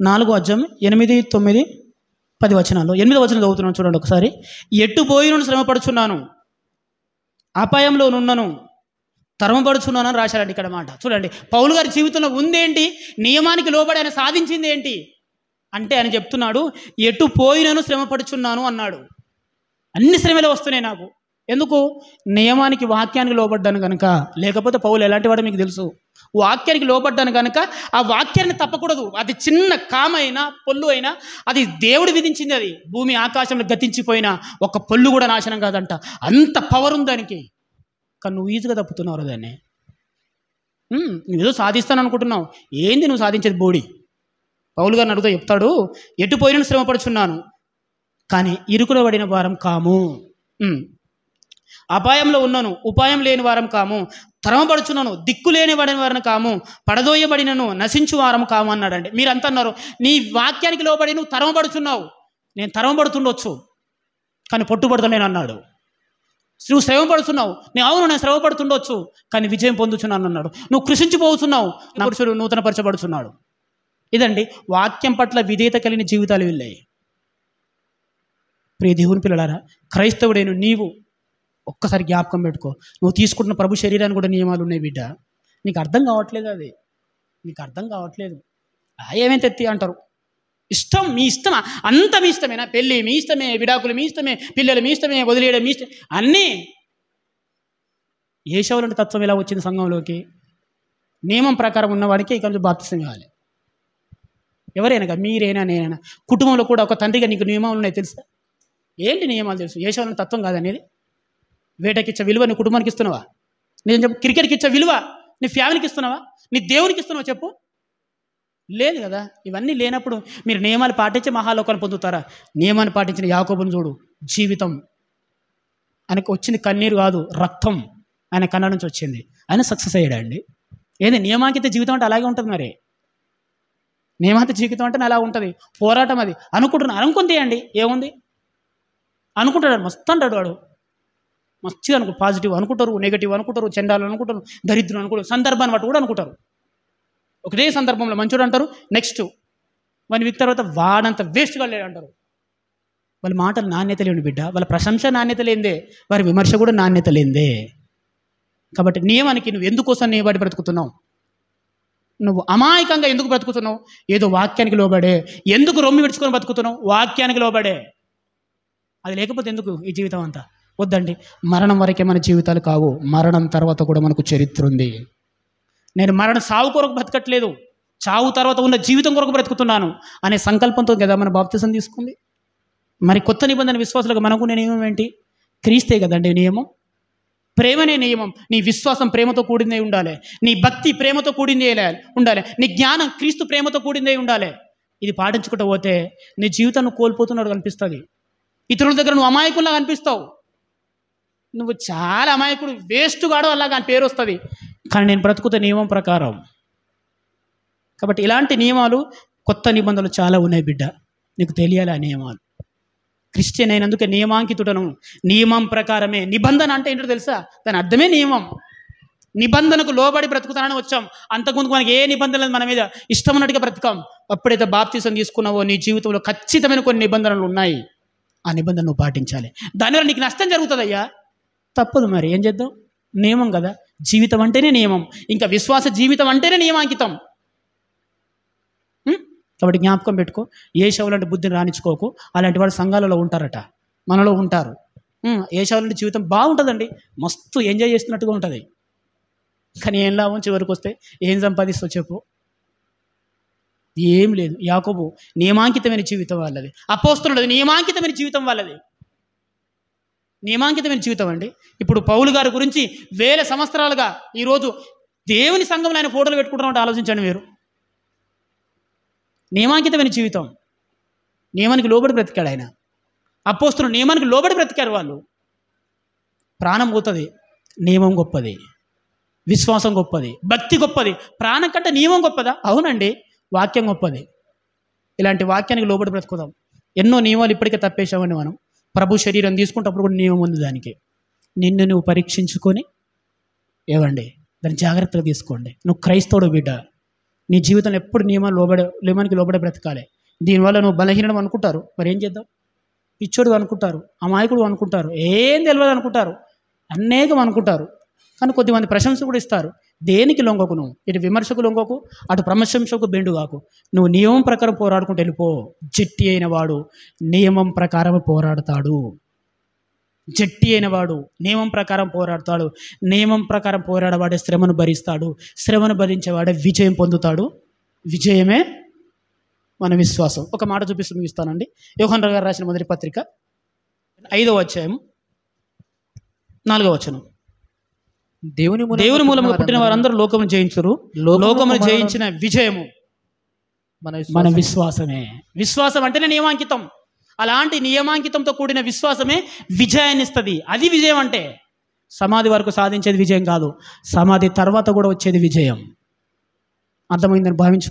4వ అధ్యాయం 8, 9, 10 వచనాల్లో 8వ వచనం చదువుతున్నాను చూడండి ఒకసారి. ఎట్టు పోయినను శ్రమపడుచున్నాను, అపాయంలో నున్నను, తరమపడుచున్నాను అని రాశాడండి ఇక్కడ మాట. చూడండి, పౌలు గారి జీవితంలో ఉందేంటి? నియమానికి లోబడి ఆయన సాధించింది ఏంటి అంటే ఆయన చెప్తున్నాడు, ఎటు పోయినను శ్రమపడుచున్నాను అన్నాడు. అన్ని శ్రమలే వస్తున్నాయి నాకు. ఎందుకు? నియమానికి, వాక్యానికి లోబడ్డాను కనుక. లేకపోతే పౌలు ఎలాంటి వాడో మీకు తెలుసు. వాక్యానికి లోబడ్డాను కనుక ఆ వాక్యాన్ని తప్పకూడదు. అది చిన్న కామైనా, పొల్లు అయినా అది దేవుడు విధించింది. అది భూమి ఆకాశంలో గతించిపోయినా ఒక పొల్లు కూడా నాశనం కాదంట, అంత పవర్ ఉంది దానికి. కానీ నువ్వు ఈజీగా తప్పుతున్నావు దాన్ని. నువ్వేదో సాధిస్తాను అనుకుంటున్నావు, ఏంది నువ్వు సాధించేది? బోడి. పౌలు గారిని అడుగుతా చెప్తాడు, ఎటు పోయిన శ్రమపడుచున్నాను, కానీ ఇరుకులో పడిన వారం కాము, అపాయంలో ఉన్నాను, ఉపాయం లేని వారం కాము, తరమపడుచున్నాను, దిక్కులేని వారిని కాము, పడదోయబడినను నశించు వారము కాము అన్నాడండి. మీరు అంత అన్నారు, నీ వాక్యానికి లోబడి నువ్వు తరమపడుచున్నావు. నేను తరమపడుతుండొచ్చు కానీ పొట్టుపడతలేను అన్నాడు. నువ్వు శ్రమ పడుతున్నావు, అవును నేను శ్రమ పడుతుండొచ్చు కానీ విజయం పొందుతున్నాను అన్నాడు. నువ్వు కృషించిపోతున్నావు, నా పురుషుడు నూతనపరచబడుతున్నాడు. ఇదండి వాక్యం పట్ల విధేయత కలిగిన జీవితాలు వెళ్ళాయి. ప్రియ దేవుని పిల్లలారా, క్రైస్తవుడైన నీవు ఒక్కసారి జ్ఞాపకం పెట్టుకో, నువ్వు తీసుకుంటున్న ప్రభు శరీరానికి కూడా నియమాలు ఉన్నాయి బిడ్డ. నీకు అర్థం కావట్లేదు, అది నీకు అర్థం కావట్లేదు. ఏమేమి తెత్తి అంటారు, ఇష్టం మీ ఇష్టమా, అంత మీ ఇష్టమేనా, పెళ్ళి మీ ఇష్టమే, విడాకులు మీ ఇష్టమే, పిల్లలు మీ ఇష్టమే, వదిలేయడం మీ ఇష్టం, అన్నీ. యేషవులంటి తత్వం ఎలా వచ్చింది సంఘంలోకి? నియమం ప్రకారం ఉన్నవాడికి ఇక నుంచి బాప్తిసం ఇవ్వాలి. ఎవరైనా, మీరైనా నేనైనా, కుటుంబంలో కూడా ఒక తండ్రిగా నీకు నియమాలు ఉన్నాయి తెలుసా? ఏంటి నియమాలు తెలుసు? యేషవులంటి తత్వం కాదనేది. వేటకి ఇచ్చే విలువ నీ కుటుంబానికి ఇస్తున్నావా? నేను చెప్పు, క్రికెట్కి ఇచ్చే విలువ నీ ఫ్యామిలీకి ఇస్తున్నావా? నీ దేవునికి ఇస్తున్నావా చెప్పు? లేదు కదా. ఇవన్నీ లేనప్పుడు మీరు నియమాలు పాటించి మహాలోకాన్ని పొందుతారా? నియమాన్ని పాటించిన యాకోబుని చూడు, జీవితం ఆయనకు వచ్చింది కన్నీరు కాదు, రక్తం ఆయన కన్న నుంచి వచ్చింది. ఆయన సక్సెస్ అయ్యాడండి. ఏది నియమాంకిత జీవితం అంటే అలాగే ఉంటుంది. మరి నియమాంకిత జీవితం అంటే అలా ఉంటుంది, పోరాటం. అది అనుకుంది అండి, ఏముంది అనుకుంటాడు, మస్తు అంటాడు వాడు, మంచిగా అనుకో, పాజిటివ్ అనుకుంటారు, నెగిటివ్ అనుకుంటారు, చండాలు అనుకుంటారు, దరిద్రం అనుకుంటారు, సందర్భాన్ని బట్టి కూడా అనుకుంటారు. ఒకటే సందర్భంలో మంచోడు అంటారు, నెక్స్ట్ 1 వీక్ తర్వాత వాడంత వేస్ట్గా లేడు అంటారు. వాళ్ళ మాటలు నాణ్యత లేని బిడ్డ, వాళ్ళ ప్రశంస నాణ్యత లేనిదే, వారి విమర్శ కూడా నాణ్యత లేనిదే. కాబట్టి నియమానికి నువ్వు ఎందుకోసం నియబడి బ్రతుకుతున్నావు? నువ్వు అమాయకంగా ఎందుకు బ్రతుకుతున్నావు? ఏదో వాక్యానికి లోబడే. ఎందుకు రొమ్మి విడుచుకొని బ్రతుకుతున్నావు? వాక్యానికి లోబడే. అది లేకపోతే ఎందుకు ఈ జీవితం అంతా? వద్దండి, మరణం వరకే మన జీవితాలు కావు, మరణం తర్వాత కూడా మనకు చరిత్ర ఉంది. నేను సావు కొరకు బ్రతకట్లేదు, చావు తర్వాత ఉన్న జీవితం కొరకు బ్రతుకుతున్నాను అనే సంకల్పంతో కదా మన బాప్తిసం తీసుకుంది. మరి కొత్త నిబంధన విశ్వాసులకు మనకునే నియమం ఏంటి? క్రీస్తే కదండి నియమం. ప్రేమనే నియమం. నీ విశ్వాసం ప్రేమతో కూడిందే ఉండాలి, నీ భక్తి ప్రేమతో కూడిందే ఉండాలి, నీ జ్ఞానం క్రీస్తు ప్రేమతో కూడిందే ఉండాలి. ఇది పాటించుకుంటూ పోతే నీ జీవితాన్ని కోల్పోతున్నాడు కనిపిస్తుంది. ఇతరుల దగ్గర నువ్వు అమాయకుల్లా కనిపిస్తావు. నువ్వు చాలా అమాయకుడు, వేస్ట్ గాడు అలాగా అని పేరు వస్తుంది. కానీ నేను బ్రతుకుతే నియమం ప్రకారం. కాబట్టి ఇలాంటి నియమాలు కొత్త నిబంధనలు చాలా ఉన్నాయి బిడ్డ, నీకు తెలియాలి ఆ నియమాలు. క్రిస్టియన్ అయినందుకే నియమాంకితుడను, నియమం ప్రకారమే. నిబంధన అంటే ఏంటో తెలుసా? దాని అర్థమే నియమం. నిబంధనకు లోబడి బ్రతుకుతానని వచ్చాం. అంతకుముందు మనకి ఏ నిబంధనలు మన మీద ఇష్టం ఉన్నట్టుగా బ్రతకాం. అప్పుడైతే బాప్తిసం తీసుకున్నావో నీ జీవితంలో ఖచ్చితమైన కొన్ని నిబంధనలు ఉన్నాయి. ఆ నిబంధన నువ్వు పాటించాలి. దానివల్ల నీకు నష్టం జరుగుతుందయ్యా, తప్పదు. మరి ఏం చేద్దాం? నియమం కదా. జీవితం అంటేనే నియమం, ఇంకా విశ్వాస జీవితం అంటేనే నియమాంకితం. కాబట్టి జ్ఞాపకం పెట్టుకో, యేషవులంటి బుద్ధిని రాణించుకోకు. అలాంటి వాళ్ళు సంఘాలలో ఉంటారట, మనలో ఉంటారు. యేషవులంటి జీవితం బాగుంటుందండి, మస్తు ఎంజాయ్ చేస్తున్నట్టుగా ఉంటుంది. కానీ ఏం లాభం? చివరికి వస్తే ఏం సంపాదిస్తావు చెప్పు? ఏం లేదు. యాకోబు నియమాంకితమైన జీవితం వాళ్ళది, అపోస్తలుడు నియమాంకితమైన జీవితం వాళ్ళది, నియమాంకితమైన జీవితం అండి. ఇప్పుడు పౌలు గారి గురించి 1000 సంవత్సరాలుగా ఈరోజు దేవుని సంఘంలో ఆయన ఫోటోలు పెట్టుకుంటారంటే ఆలోచించండి మీరు. నియమాంకితమైన జీవితం, నియమానికి లోబడి బ్రతికాడు ఆయన. అపోస్తలుడు నియమానికి లోబడి బ్రతికారు వాళ్ళు. ప్రాణం పోతుంది, నియమం గొప్పది, విశ్వాసం గొప్పది, భక్తి గొప్పది. ప్రాణం కంటే నియమం గొప్పదా? అవునండి, వాక్యం గొప్పది. ఇలాంటి వాక్యానికి లోబడి బ్రతుకుదాం. ఎన్నో నియమాలు ఇప్పటికే తప్పేశామని మనం. ప్రభు శరీరం తీసుకుంటప్పుడు కూడా నియమం ఉంది దానికి. నిన్ను నువ్వు పరీక్షించుకొని ఏవండి దాన్ని జాగ్రత్తగా తీసుకోండి. నువ్వు క్రైస్తవుడు బిడ్డ, నీ జీవితంలో ఎప్పుడు నియమానికి లోబడే బ్రతకాలి. దీనివల్ల నువ్వు బలహీనం అనుకుంటారు, మరి ఏం చేద్దాం? పిచ్చోడు అనుకుంటారు, అమాయకుడు అనుకుంటారు, ఏం తెలియదు అనుకుంటారు, అనేకం అనుకుంటారు. కానీ కొద్దిమంది ప్రశంస కూడా ఇస్తారు. దేనికి లొంగకు నువ్వు, ఇటు విమర్శకు లొంగకు, అటు ప్రశంసకు బెండు కాకు. నువ్వు నియమం ప్రకారం పోరాడుకుంటూ వెళ్ళిపో. జట్టి అయిన వాడు నియమం ప్రకారం పోరాడతాడు. జట్టి అయిన వాడు నియమం ప్రకారం పోరాడతాడు. నియమం ప్రకారం పోరాడవాడే శ్రమను భరిస్తాడు. శ్రమను భరించేవాడే విజయం పొందుతాడు. విజయమే మన విశ్వాసం. ఒక మాట చూపిస్తూ ముగిస్తానండి. యోహాను గారు రాసిన మొదటి పత్రిక 5వ అధ్యాయం 4వ వచనం. దేవుని మూలముగా పుట్టిన వారందరూ లోకమును జయించురు, లోకమును జయించిన విజయము మన విశ్వాసమే. విశ్వాసం అంటేనే నియమాంకితం. అలాంటి నియమాంకితంతో కూడిన విశ్వాసమే విజయాన్ని ఇస్తుంది. అది విజయం అంటే. సమాధి వరకు సాధించేది విజయం కాదు, సమాధి తర్వాత కూడా వచ్చేది విజయం. అర్థమైందని భావించు.